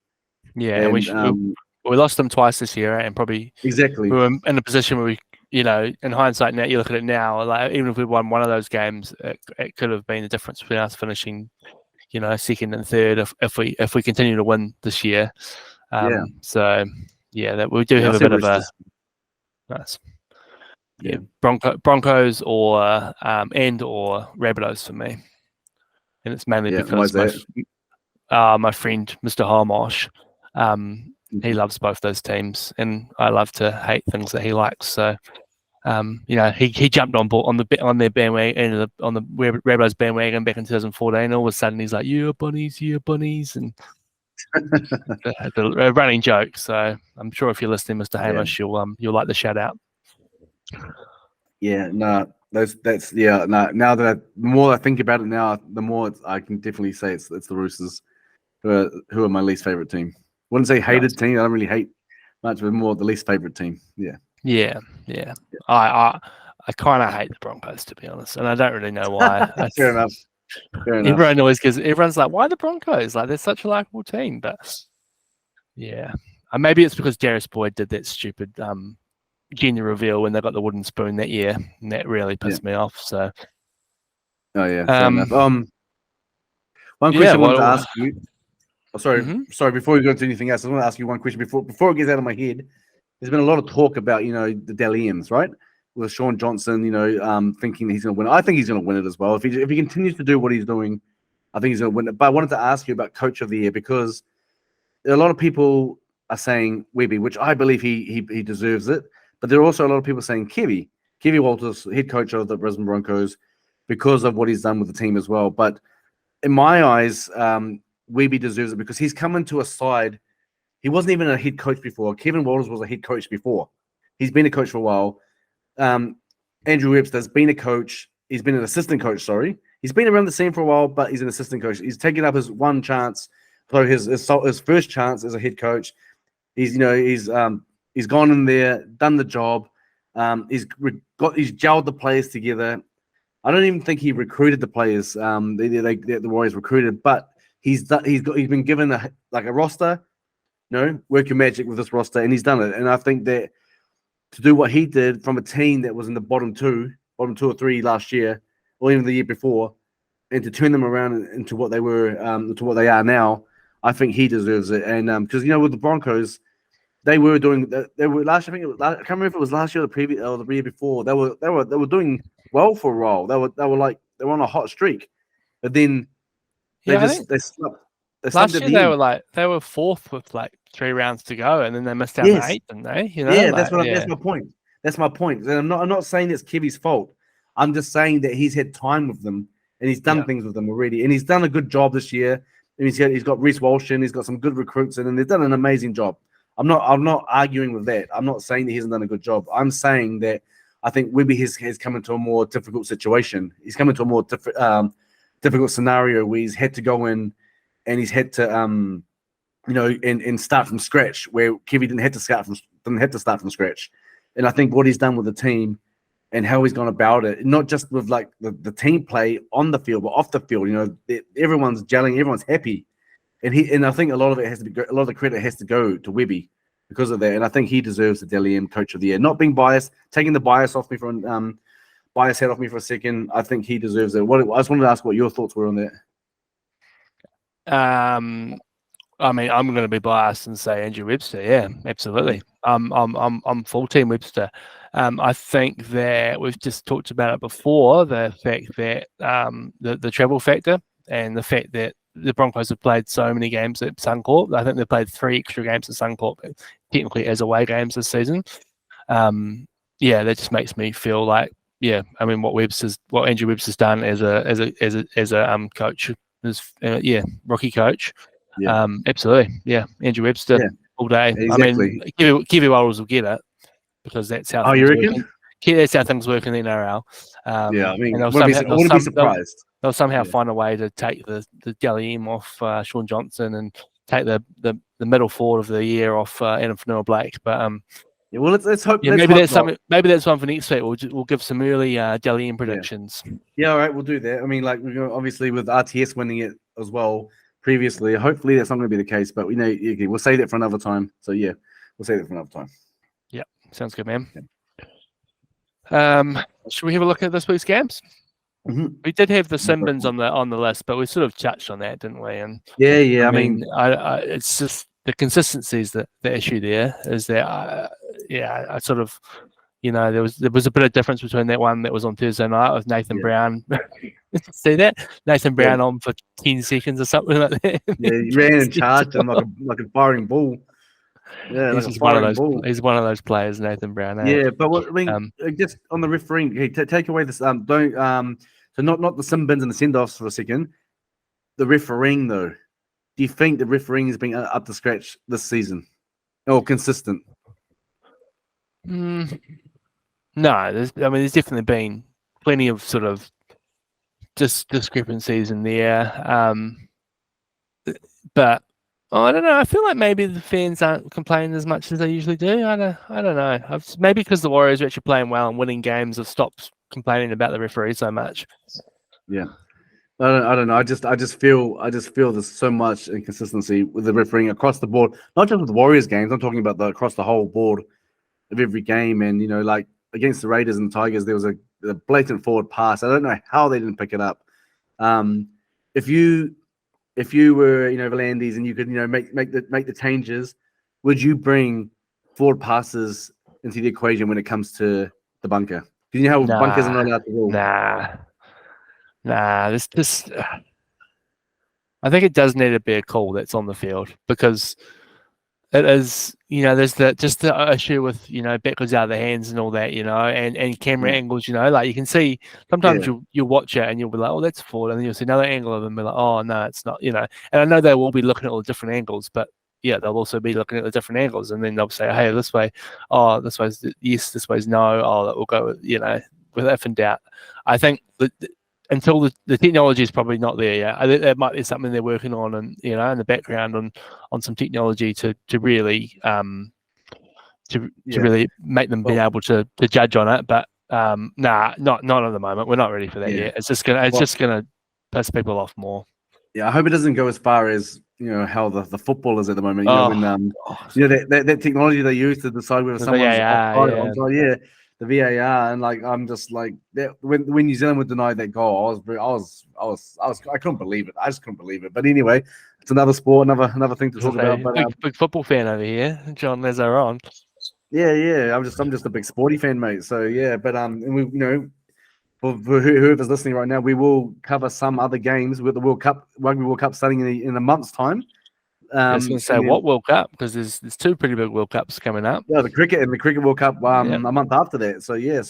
Yeah, and we lost them twice this year, and probably exactly we were in a position where we, in hindsight now, you look at it now, like even if we won one of those games, it could have been the difference between us finishing, second and third if we continue to win this year. So that we do have a bit of a nice. Yeah, Broncos or Rabbitohs for me, and it's mainly because my friend Mr. Harmosh, he loves both those teams, and I love to hate things that he likes. So, he jumped on their bandwagon, on the Rabbitohs bandwagon back in 2014. All of a sudden, he's like, "You bunnies," and a running joke. So I'm sure if you're listening, Mr. Hamish, you'll like the shout out. Yeah, no, now that the more I think about it now, the more I can definitely say it's the Roosters. who are my least favorite team. Wouldn't say hated team. I don't really hate much, but more the least favorite team. Yeah. Yeah. I kind of hate the Broncos, to be honest, and I don't really know why. Fair enough. Everyone always gives. Everyone's like, "Why the Broncos? Like, they're such a likable team." But yeah, maybe it's because Darius Boyd did that stupid gender reveal when they got the wooden spoon that year, and that really pissed me off. So. Oh yeah. Fair enough. One question I wanted to ask you. Oh, sorry. Before we go into anything else, I want to ask you one question before it gets out of my head. There's been a lot of talk about the Dally M's, right? With Sean Johnson, thinking that he's going to win. I think he's going to win it as well. If he continues to do what he's doing, I think he's going to win it. But I wanted to ask you about Coach of the Year because a lot of people are saying Webby, which I believe he deserves it. But there are also a lot of people saying Kevy Walters, head coach of the Brisbane Broncos, because of what he's done with the team as well. But in my eyes, Webby deserves it because he's come into a side. He wasn't even a head coach before. Kevin Walters was a head coach before. He's been a coach for a while. Andrew Webster's been a coach. He's been an assistant coach, sorry. He's been around the scene for a while, but he's an assistant coach. He's taken up his one chance, so his first chance as a head coach. He's gone in there, done the job. He's gelled the players together. I don't even think he recruited the players. The Warriors recruited, but he's been given a roster. Work your magic with this roster, and he's done it. And I think that to do what he did from a team that was in the bottom two or three last year, or even the year before, and to turn them around into what they were, to what they are now, I think he deserves it. And because with the Broncos, they were doing. They were last. I can't remember if it was last year or the previous or the year before. They were doing well for a while. They were on a hot streak, but then they slept. Last year they were fourth with 3 rounds to go, and then they missed out on 8, didn't they? That's my point. That's my point. And I'm not saying it's Kevy's fault. I'm just saying that he's had time with them and he's done things with them already, and he's done a good job this year. And he's got Reece Walsh in, he's got some good recruits in, and they've done an amazing job. I'm not arguing with that. I'm not saying that he hasn't done a good job. I'm saying that I think Webby has come into a more difficult situation. He's come into a more difficult scenario where he's had to go in and he's had to and start from scratch, where Kevy didn't have to start from scratch. And I think what he's done with the team and how he's gone about it, not just with the team play on the field, but off the field, everyone's gelling, everyone's happy. And I think a lot of the credit has to go to Webby because of that. And I think he deserves the Dally M Coach of the Year. Not being biased, taking the bias off me from bias head off me for a second. I think he deserves it. I just wanted to ask what your thoughts were on that. I mean, I'm going to be biased and say Andrew Webster. Yeah, absolutely. I'm full team Webster. I think that we've just talked about it before. The fact that the travel factor and the fact that the Broncos have played so many games at Suncorp. I think they've played 3 extra games at Suncorp, technically as away games this season. That just makes me feel like, I mean, what Andrew Webster's done as a coach is rookie coach. Yeah. Absolutely. Yeah. Andrew Webster all day. Exactly. I mean, Kevy Walters will get it because that's how you reckon? That's how things work in the NRL. I mean, I wouldn't be surprised. They'll somehow find a way to take the Dally M off Sean Johnson and take the middle forward of the year off Adam Fanua-Blake. But let's hope. Maybe that's something. Maybe that's one for next week. We'll give some early Dally M predictions. All right, we'll do that. I mean, obviously with RTS winning it as well previously. Hopefully that's not going to be the case, but we'll save that for another time. So we'll save it for another time. Yeah, sounds good, man. Should we have a look at this week's games? Mm-hmm. We did have the Simbins on the list, but we sort of touched on that, didn't we? And I mean, it's just the consistency is the issue. There is that I sort of there was a bit of difference between that one that was on Thursday night with Nathan Brown. See that Nathan Brown on for 10 seconds or something like that. Yeah, he ran and charged him like a firing bull. Yeah, he's one of those. Bull. He's one of those players, Nathan Brown. Yeah, but just on the refereeing, take away this. So not the sim bins and the send offs for a second. The refereeing, though, do you think the refereeing has been up to scratch this season, or consistent? No, there's definitely been plenty of sort of discrepancies in there. but I don't know. I feel like maybe the fans aren't complaining as much as they usually do. I don't know. Maybe because the Warriors are actually playing well and winning games, have stopped complaining about the referee so much. Yeah. I don't know. I just feel there's so much inconsistency with the refereeing across the board, not just with the Warriors games. I'm talking about across the whole board of every game. And like against the Raiders and Tigers, there was a blatant forward pass. I don't know how they didn't pick it up. If you were Volandis and you could make the changes, would you bring forward passes into the equation when it comes to the bunker? Because how bunkers are not allowed to rule. This. I think it does need to be a call that's on the field, because it is, there's the issue with, backwards out of the hands and all that, and camera angles, like you can see sometimes you'll watch it and you'll be like, oh, that's forward, and then you'll see another angle of them and be like, oh no, it's not, and I know they will be looking at all the different angles, but yeah, they'll also be looking at the different angles, and then they'll say, hey, this way, oh, this way's yes, this way's no, oh, that will go with, with if in doubt. I think that until the technology is probably not there yet. I think that might be something they're working on, and in the background on some technology to really really make them be able to judge on it. But not at the moment. We're not ready for that yet. It's just gonna piss people off more. Yeah, I hope it doesn't go as far as how the football is at the moment. That technology they use to decide whether someone's offside. The VAR, and I'm just like that when New Zealand would deny that goal, I couldn't believe it. I just couldn't believe it. But anyway, it's another sport, another thing to talk about. But big football fan over here, John Lazaron. Yeah. I'm just a big sporty fan, mate. So yeah, but and we for whoever's listening right now, we will cover some other games with the Rugby World Cup starting in a month's time. I was going to say what World Cup, because there's two pretty big World Cups coming up. Yeah, the cricket World Cup a month after that. So yeah,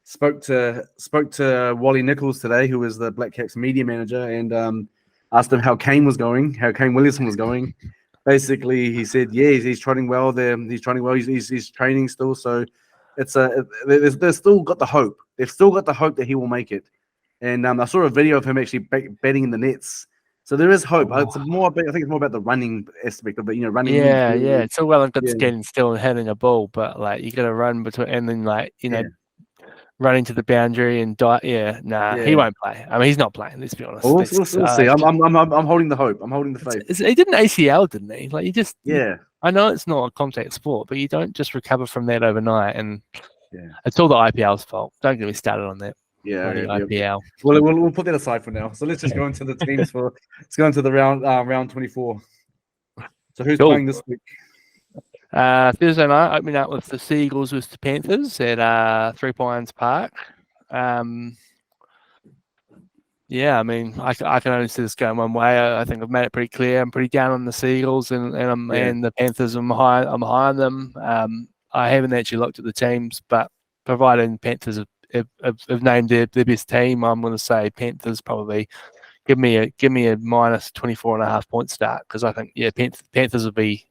spoke to Wally Nichols today, who is the Black Caps media manager, and asked him how Kane Williamson was going. Basically, he said, yeah, he's training well there. He's training well. He's training still. So it's they've still got the hope. They've still got the hope that he will make it. And I saw a video of him actually betting in the nets. So there is hope. It's more. I think it's more about the running aspect of it. Running. Yeah. It's all well and good standing still and hitting a ball, but you got to run between, and then running to the boundary and die. He won't play. I mean, he's not playing. Let's be honest. We'll see. I'm holding the hope. I'm holding the faith. He did an ACL, didn't he? You just. Yeah. I know it's not a contact sport, but you don't just recover from that overnight, and it's all the IPL's fault. Don't get me started on that. Yeah, IPL. Well, we'll put that aside for now. So let's just go into the teams let's go into the round 24. So who's playing this week? Thursday night, opening up with the Seagulls with the Panthers at 3 Pines Park. I mean, I can only see this going one way. I think I've made it pretty clear. I'm pretty down on the Seagulls and the Panthers. I'm high on them. I haven't actually looked at the teams, but providing Panthers have named their best team, I'm going to say Panthers probably give me a minus 24.5 point start, because I think Panthers will be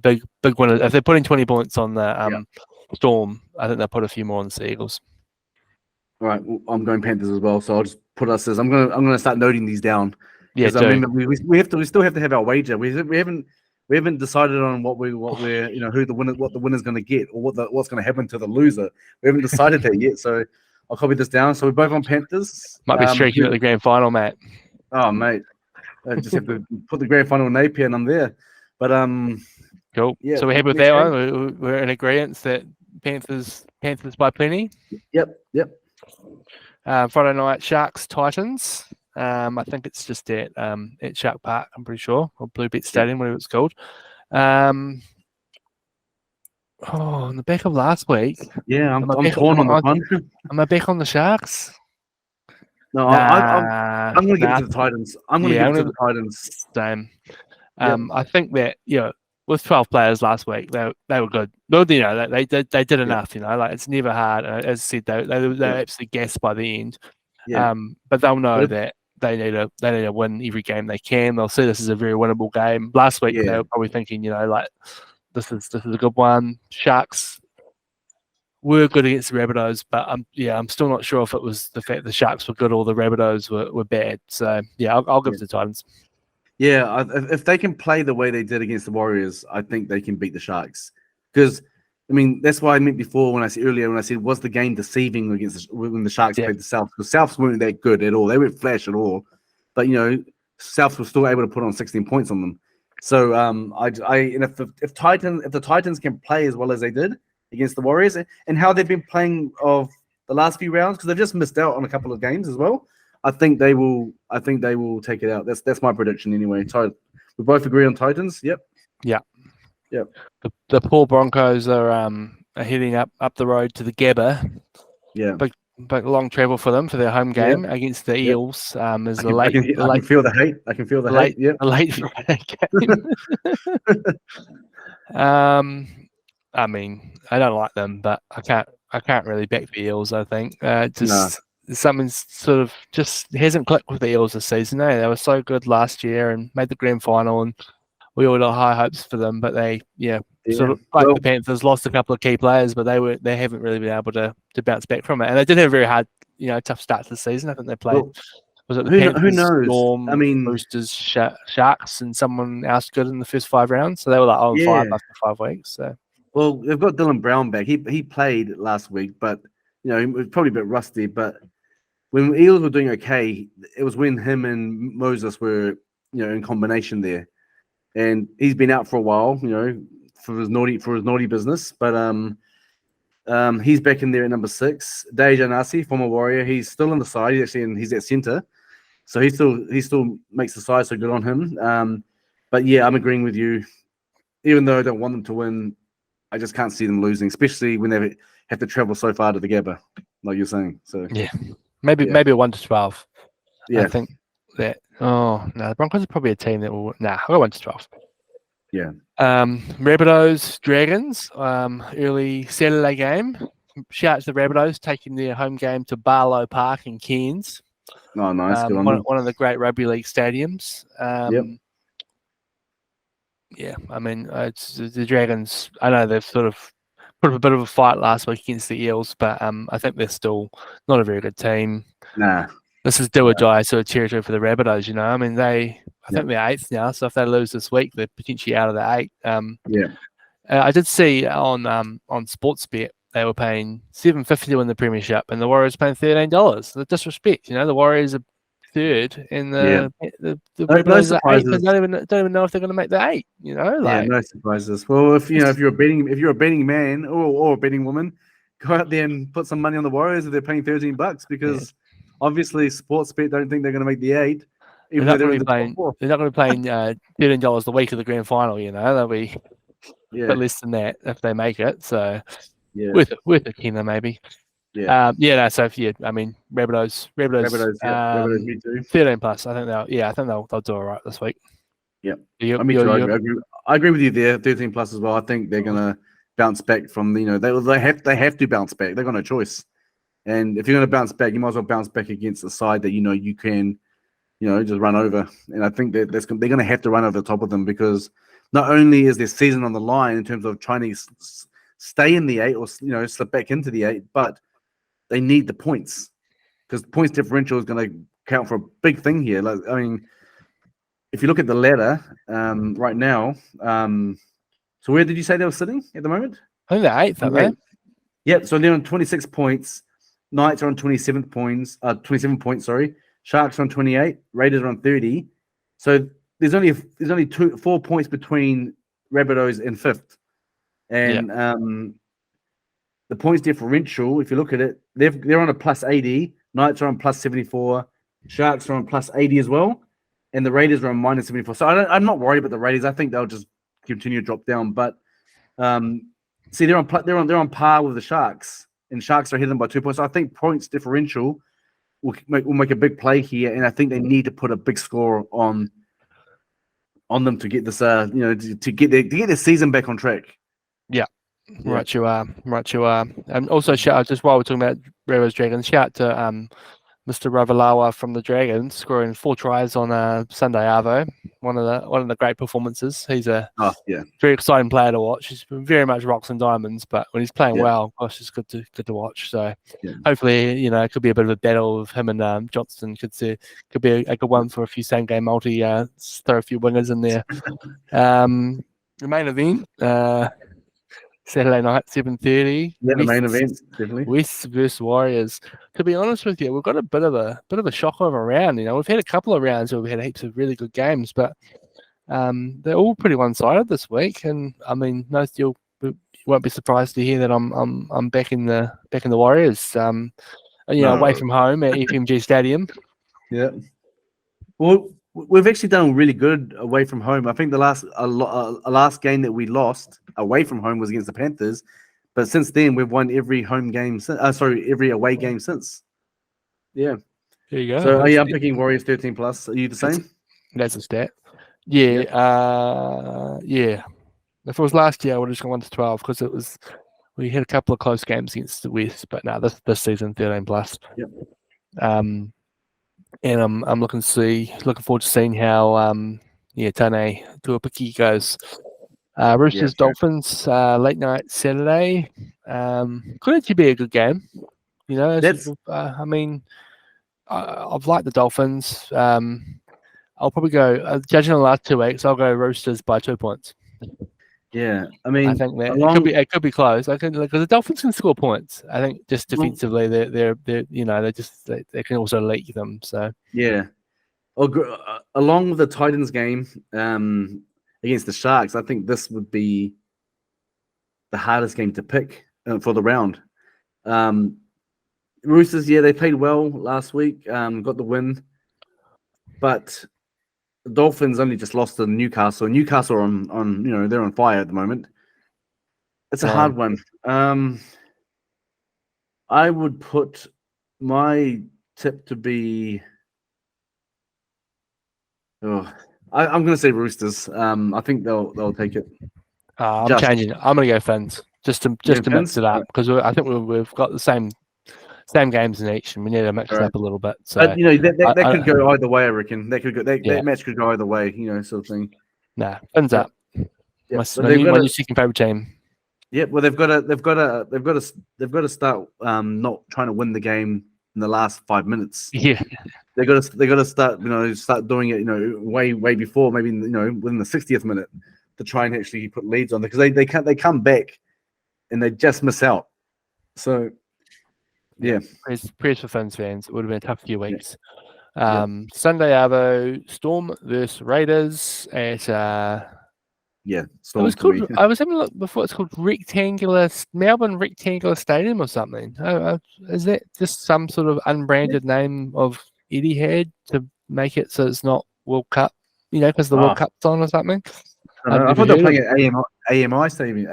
big winners if they're putting 20 points on the Storm. I think they'll put a few more on the Seagulls. All right, well, I'm going Panthers as well, so I'll just put us as I'm going to start noting these down. Yeah, I mean, we still have to have our wager. We haven't decided on what the winner's going to get, or what's going to happen to the loser. We haven't decided that yet, so I'll copy this down. So we're both on Panthers. Might be streaking at the grand final, mate. Oh, mate, I just have to put the grand final in Napier, and I'm there. But cool. Yeah, so we're happy with that one. We're in agreement that Panthers by plenty. Yep. Friday night, Sharks Titans. I think it's just at Shark Park, I'm pretty sure, or Bluebet Stadium, whatever it's called. On the back of last week. Yeah, I'm torn on the one. Am I back on the Sharks? No, I'm going to give it to the Titans. I'm going to give it to the Titans. Same. I think that with 12 players last week, they were good. Well, they did enough. It's never hard. As I said, they're absolutely gassed by the end. Yeah. But they'll know that they need to win every game they can. They'll see this as a very winnable game. Last week they were probably thinking, this is a good one. Sharks were good against the Rabbitohs, but I'm still not sure if it was the fact the Sharks were good or the Rabbitohs were bad. So I'll give it to the Titans. Yeah, if they can play the way they did against the Warriors, I think they can beat the Sharks. Because, I mean, that's why I meant before when I said, was the game deceiving when the Sharks Yeah. played the Souths? Because Souths weren't that good at all. They weren't flash at all. But, Souths were still able to put on 16 points on them. So, and if the Titans can play as well as they did against the Warriors, and how they've been playing of the last few rounds, because they've just missed out on a couple of games as well. I think they will take it out. That's my prediction anyway. We both agree on Titans. Yep. Yeah. Yep. The poor Broncos are heading up the road to the Gabba. Yeah. But long travel for them for their home game against the Eels. Is the late. I can feel the hate. I can feel the hate. Yeah. The late Friday game. I mean, I don't like them, but I can't really back the Eels. I think something sort of just hasn't clicked with the Eels this season. They were so good last year and made the grand final, and we all had high hopes for them. But they, sort of like the Panthers, lost a couple of key players, but they haven't really been able to bounce back from it. And they did have a very hard, tough start to the season. I think they played. Was it the Panthers, who knows? Storm, Roosters, Sharks, and someone else good in the first 5 rounds? So they were like 0-5 after 5 weeks. So. Well, they've got Dylan Brown back. He played last week, but he was probably a bit rusty. But when Eels were doing okay, it was when him and Moses were in combination there, and he's been out for a while, for his naughty business. But he's back in there at number 6. Deja Nasi, former Warrior, he's still on the side. He's at center, so he still makes the side. So good on him. But yeah, I'm agreeing with you. Even though I don't want them to win, I just can't see them losing, especially when they have to travel so far to the Gabba, like you're saying. So yeah, maybe a 1-12. Yeah, I think that. Oh no, the Broncos are probably a team that will. I'll go 1-12. Yeah. Rabbitohs Dragons, early Saturday game. Shout out to the Rabbitohs taking their home game to Barlow Park in Cairns. Oh, nice. Good on them. One of the great rugby league stadiums. Yep. Yeah, I mean, it's the Dragons. I know they've sort of put up a bit of a fight last week against the Eels, but I think they're still not a very good team. Nah. This is do or die sort of territory for the Rabbitohs, I mean, I think they're 8th now, so if they lose this week, they're potentially out of the 8. I did see on Sportsbet they were paying $7.50 to win the premiership, and the Warriors paying $13. The disrespect, the Warriors are 3rd, and the Rabbitohs are 8th, and don't even know if they're going to make the 8. No surprises. Well, if you're a betting man or a betting woman, go out there and put some money on the Warriors if they're paying $13, because obviously Sportsbet don't think they're going to make the 8. They're not going to be paying $13 the week of the grand final. They'll be a bit less than that if they make it. So worth a tenner maybe. I mean Rabbitohs, me too. 13 plus. I think they'll do all right this week. Yeah, I agree with you there. 13 plus as well. I think they're going to bounce back from they have to bounce back. They've got no choice. And if you're going to bounce back, you might as well bounce back against a side that you can, just run over. And I think that they're going to have to run over the top of them, because not only is their season on the line in terms of trying to stay in the 8 or slip back into the 8, but they need the points, because points differential is going to count for a big thing here. If you look at the ladder right now, so where did you say they were sitting at the moment? I think they're 8th, aren't they? Yep. So they're on 26 points. Knights are on 27 points. Sorry. Sharks are on 28. Raiders are on 30. So there's only 4 points between Rabbitohs and 5th, and the points differential, if you look at it, they're on a plus 80. Knights are on plus 74. Sharks are on plus 80 as well, and the Raiders are on minus 74. So I'm not worried about the Raiders. I think they'll just continue to drop down. But see, they're on par with the Sharks, and Sharks are hitting by 2 points. So I think points differential will make a big play here, and I think they need to put a big score on them to get this to get their season back on track. Yeah. Right you are. And also shout out, just while we're talking about Rabbitohs Dragons, shout out to Mr. Ravalawa from the Dragons, scoring 4 tries on Sunday Arvo. One of the great performances. He's a very exciting player to watch. He's very much rocks and diamonds, but when he's playing well, gosh, it's good to watch. So hopefully, it could be a bit of a battle of him and Johnston. Could be a good one for a few same game multi. Throw a few wingers in there. The main event. Saturday night, 7:30. Yeah, the main event, definitely. West versus Warriors. To be honest with you, we've got a bit of a shocker of a round. We've had a couple of rounds where we've had heaps of really good games, but they're all pretty one-sided this week. And I mean, you won't be surprised to hear that I'm backing the Warriors. Away from home at FMG Stadium. Yeah. Well, we've actually done really good away from home. I think the last game that we lost away from home was against the Panthers, but since then we've won every home game. Every away game since. Yeah. There you go. So I'm picking Warriors 13 plus. Are you the same? That's a stat. Yeah. Yeah. If it was last year, I would have just gone 1-12 because we had a couple of close games against the West, but no, this season 13 plus. Yep. And I'm looking forward to seeing how Tane Tuapiki goes. Roosters Dolphins late night Saturday. Could actually be a good game. I mean, I've liked the Dolphins. I'll probably go judging the last 2 weeks. I'll go Roosters by 2 points. Yeah, I mean, I think that it could be close. Because the Dolphins can score points. I think just defensively, they can also leak them. So yeah, along with the Titans game against the Sharks, I think this would be the hardest game to pick for the round. Roosters, they played well last week, got the win, but the Dolphins only just lost to Newcastle. Newcastle are on they're on fire at the moment. It's a hard one. I would put my tip to be. I'm going to say Roosters. I think they'll take it. I'm changing. I'm going to go Fins just to mix it up because I think we've got the same games in each, and we need to mix it up a little bit. So that could go either way. I reckon that could go. That match could go either way. Sort of thing. Nah, Fins up. My new second favorite team. Yeah, well, they've got to start not trying to win the game in the last 5 minutes. Yeah, they got to start doing it. Way before, maybe within the 60th minute, to try and actually put leads on there because they come back and they just miss out. So. Yeah, prayers for Fins fans. It would have been a tough few weeks. Sunday Arvo, Storm versus Raiders at Storm. It was called. I was having a look before. It's called Melbourne Rectangular Stadium or something. Is that just some sort of unbranded name of Etihad to make it so it's not World Cup? Because the World Cup's on or something. I thought they were playing at AMI Stadium,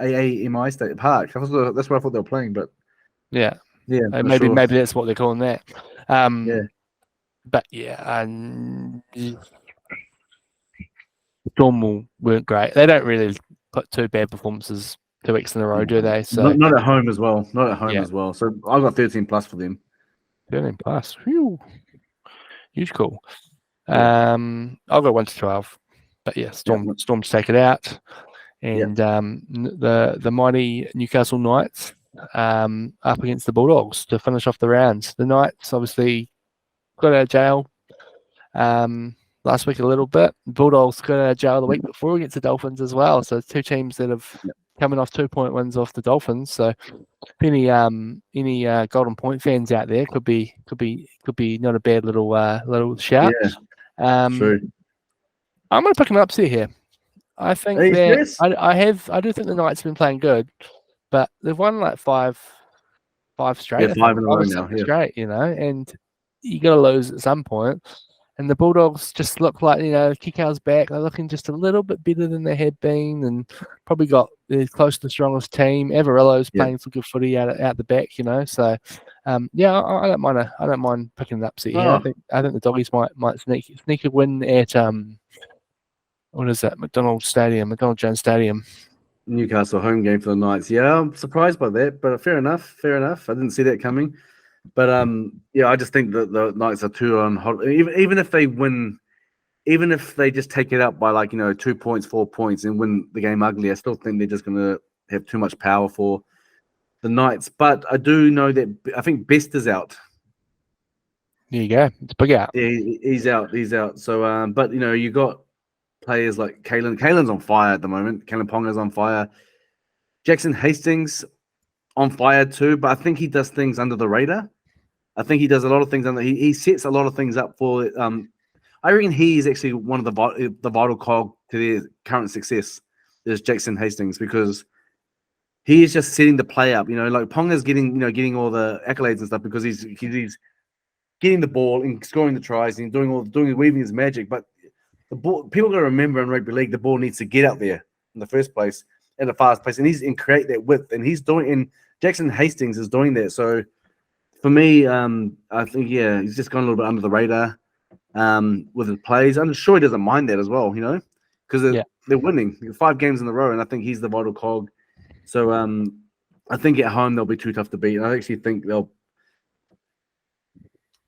AAMI Stadium Park. That's where I thought they were playing, but yeah. Yeah, maybe that's what they're calling that. But Storm weren't great. They don't really put 2 bad performances 2 weeks in a row, do they? So not at home as well. Not at home as well. So I got 13 plus for them. 13 plus. Phew. Huge call. I'll go 1-12. But Storm take it out, and the mighty Newcastle Knights. Up against the Bulldogs to finish off the rounds. The Knights obviously got out of jail last week a little bit. Bulldogs got out of jail the week before against the Dolphins as well. So 2 teams that have coming off 2-point wins off the Dolphins. So any Golden Point fans out there could be not a bad little shout. Yeah, true. I'm going to pick an upset here. I think I do think the Knights have been playing good. But they've won like five straight. Yeah, 5 in a row now. Straight, and you got to lose at some point. And the Bulldogs just look like, Kikau's back. They're looking just a little bit better than they had been, and probably they're close to the strongest team. Avarillo's playing some good footy out the back, So, I don't mind picking an upset here. I think the Doggies might sneak a win at what is that? McDonald Jones Stadium. Newcastle home game for the Knights. Yeah, I'm surprised by that, but fair enough. I didn't see that coming. But yeah, I just think that the Knights are too on hot. Even if they win, even if they just take it up by like 2 points, 4 points, and win the game ugly, I still think they're just going to have too much power for the Knights. But I do know that I think Best is out. There you go. It's big out. Yeah, he's out. He's out. So, but you got players like Kalen. Kalen's on fire at the moment. Kalen Ponga's on fire. Jackson Hastings on fire too, but I think he does things under the radar. I think he does a lot of things under. He sets a lot of things up for. I reckon he's actually one of the vital cog to their current success. Is Jackson Hastings, because he is just setting the play up. Like Ponga's getting all the accolades and stuff because he's getting the ball and scoring the tries and doing weaving his magic. But the ball, people got to remember in rugby league, the ball needs to get out there in the first place at a fast pace, and create that width, and he's doing. And Jackson Hastings is doing that. So for me, I think he's just gone a little bit under the radar with his plays. I'm sure he doesn't mind that as well, because they're winning 5 games in a row, and I think he's the vital cog. So I think at home they'll be too tough to beat. I actually think they'll.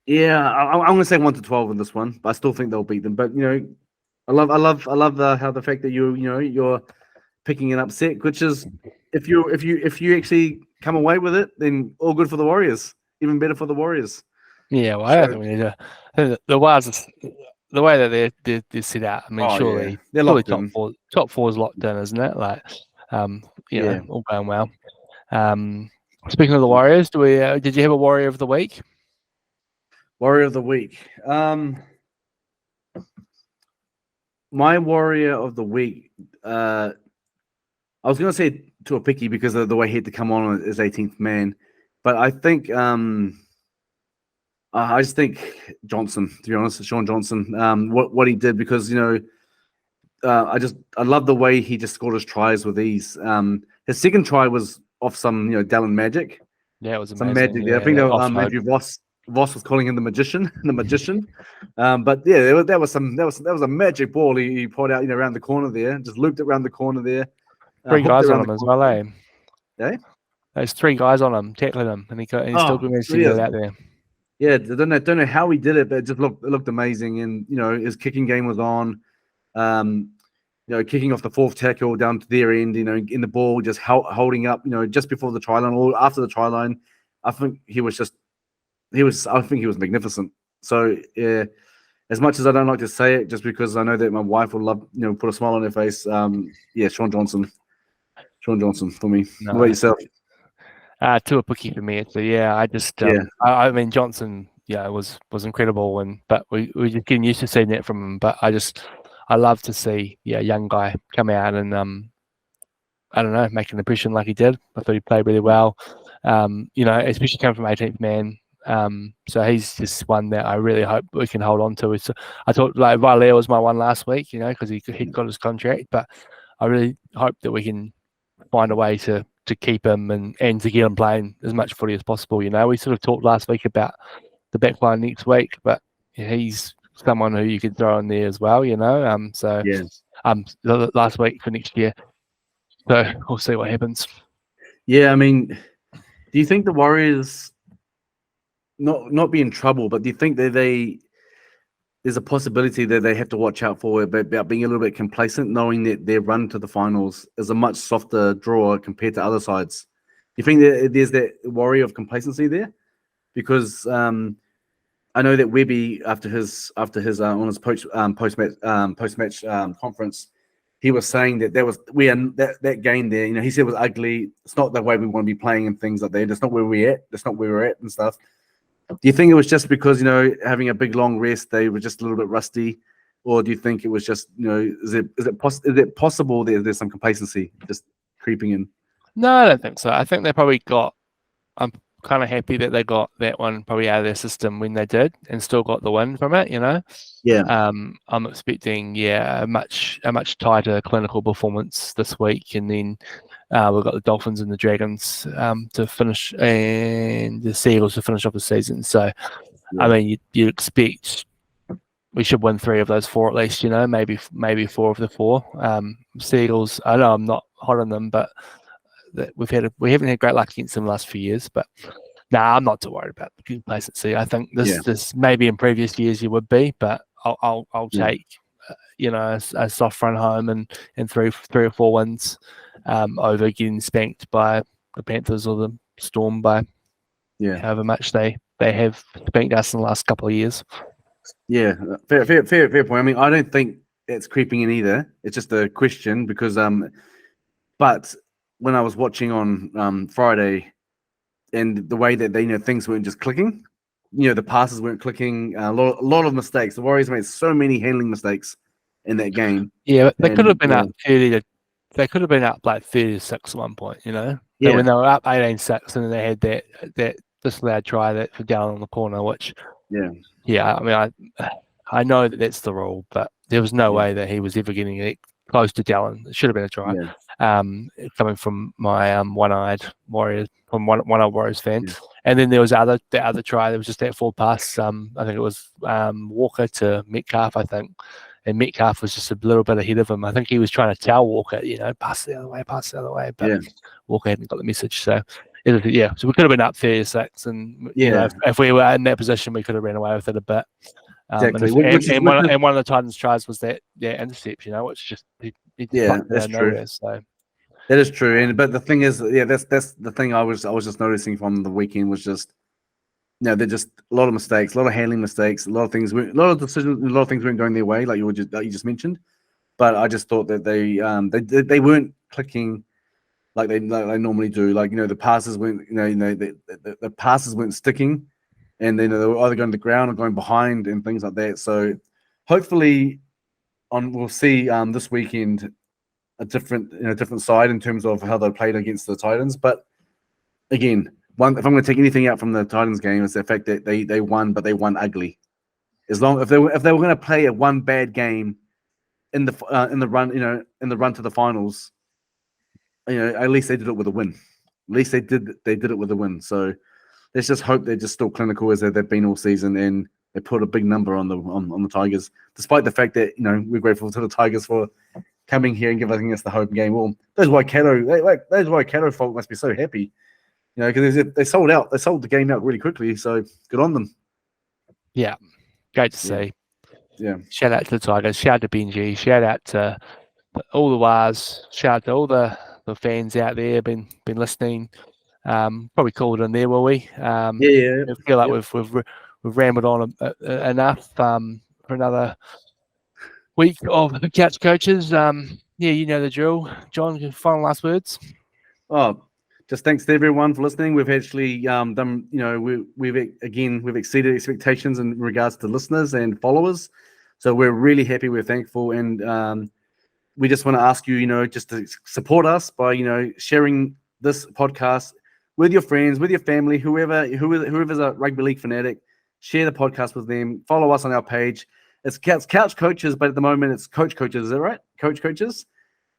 Yeah, I'm going to say 1-12 in this one, but I still think they'll beat them. But I love how the fact that you're picking an upset, which is if you actually come away with it, then all good for the Warriors. Even better for the Warriors. Yeah, well, I don't think we need to. The Warriors, the way that they're set out. I mean, surely they're locked in. Top four is locked in, isn't it? Like, all going well. Speaking of the Warriors, did you have a Warrior of the week? Warrior of the week. My Warrior of the week. I was going to say Tuapiki because of the way he had to come on as 18th man, but I think I just think Johnson. To be honest, Sean Johnson. What he did, because I love the way he just scored his tries with ease. His second try was off some Dallin magic. Yeah, it was amazing. Some magic there. I think Andrew Voss was calling him the magician. But yeah, that was a magic ball he pulled out around the corner there. Just looped it around the corner there. 3 guys on him as well, eh? Yeah. There's 3 guys on him tackling him, and he still managed to get it out there. Yeah, I don't know how he did it, but it looked amazing. And his kicking game was on. Kicking off the 4th tackle down to their end. In the ball, just holding up. Just before the try line or after the try line. I think he was magnificent. So yeah, as much as I don't like to say it, just because I know that my wife will love, put a smile on her face. Sean Johnson for me. No. What about yourself? Tuapiki for me. So I just, I mean Johnson, was incredible, but we're just getting used to seeing that from him. But I love to see, a young guy come out and I don't know, make an impression like he did. I thought he played really well. Especially coming from 18th man. So he's just one that I really hope we can hold on to. I thought like Vailea was my one last week, because he'd got his contract, but I really hope that we can find a way to keep him and to get him playing as much footy as possible. We sort of talked last week about the back line next week, but he's someone who you could throw in there as well, last week for next year. So we'll see what happens. Yeah, I mean, do you think the Warriors not be in trouble, but do you think that there's a possibility that they have to watch out for about being a little bit complacent, knowing that their run to the finals is a much softer draw compared to other sides? Do you think that there's that worry of complacency there? Because I know that Webby after his on his post match conference, he was saying that that game there. He said it was ugly. It's not the way we want to be playing and things like that. That's not where we're at. That's not where we're at and stuff. Do you think it was just because having a big long rest they were just a little bit rusty, or do you think it was just is it possible that there's some complacency just creeping in? No, I don't think so. I think they probably got. I'm kind of happy that they got that one probably out of their system when they did, and still got the win from it. Yeah. I'm expecting a much tighter clinical performance this week, and then we've got the Dolphins and the Dragons to finish, and the Seagulls to finish off the season. So, I mean, you expect we should win 3 of those 4 at least. Maybe 4 of the 4. Seagulls. I know I'm not hot on them, but we haven't had great luck against them the last few years. But Nah, I'm not too worried about the complacency. I think this maybe in previous years you would be, but I'll take a soft front home and three or four wins over getting spanked by the Panthers or the Storm by however much they have spanked us in the last couple of years. Yeah, fair point. I mean, I don't think it's creeping in either. It's just a question because but when I was watching on Friday, and the way that things weren't just clicking, the passes weren't clicking, a lot of mistakes. The Warriors made so many handling mistakes in that game. Yeah, but they could have been up 30 to. They could have been up like 30-6 at one point. When they were up 18-6, and then they had that disallowed try that for down on the corner, which I mean, I know that's the rule, but there was no way that he was ever getting it close to Dallin. It should have been a try. Coming from my one-eyed Warriors, from one-eyed Warriors fan. And then there was the other try. There was just that forward pass. I think it was Walker to Metcalf, I think. And Metcalf was just a little bit ahead of him. I think he was trying to tell Walker, pass the other way. But Walker hadn't got the message. So, so we could have been up 36. And, if we were in that position, we could have ran away with it a bit. Exactly. And one of the Titans' tries was that interception, which just that's true. So that is true. But the thing is, that's the thing I was just noticing from the weekend was just, they're just a lot of mistakes, a lot of handling mistakes, a lot of things weren't going their way, like you just mentioned. But I just thought that they weren't clicking like they normally do. Like the passes weren't the passes weren't sticking. And then they were either going to the ground or going behind and things like that. So hopefully we'll see this weekend a different side in terms of how they played against the Titans. But again, if I'm going to take anything out from the Titans game, it's the fact that they won, but they won ugly. If they were going to play one bad game in the run to the finals, at least they did it with a win. At least they did it with a win. So let's just hope they're just still clinical as they've been all season, and they put a big number on the Tigers, despite the fact that we're grateful to the Tigers for coming here and giving us the home game. Well, those Waikato folk must be so happy, because they sold out. They sold the game out really quickly. So good on them. Yeah, great to see. Yeah, shout out to the Tigers. Shout out to Benji. Shout out to all the Wars. Shout out to all the fans out there been listening. Probably called it in there, will we? I feel like we've rambled on enough for another week of Couch Coaches. The drill. John, final last words. Oh, just thanks to everyone for listening. We've actually done. We've exceeded expectations in regards to listeners and followers. So we're really happy. We're thankful, and we just want to ask you, just to support us by sharing this podcast with your friends, with your family, whoever's a rugby league fanatic. Share the podcast with them. Follow us on our page. It's Couch Coaches, but at the moment it's Coach Coaches. Is that right? Coach Coaches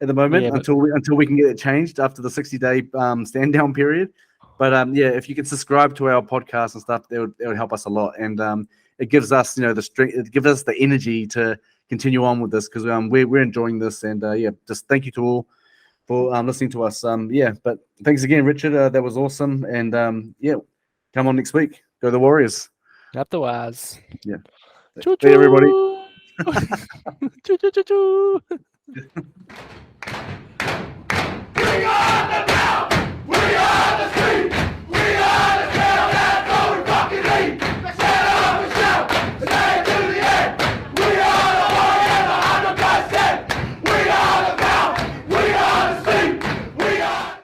at the moment, until we can get it changed after the 60-day stand down period. But if you can subscribe to our podcast and stuff, it would help us a lot, and it gives us the strength. It gives us the energy to continue on with this, because we're enjoying this, and just thank you to all for listening to us. But thanks again, Richard. That was awesome. And come on next week. Go the Warriors. Up the Wars. Yeah. Hey, everybody. Bring on the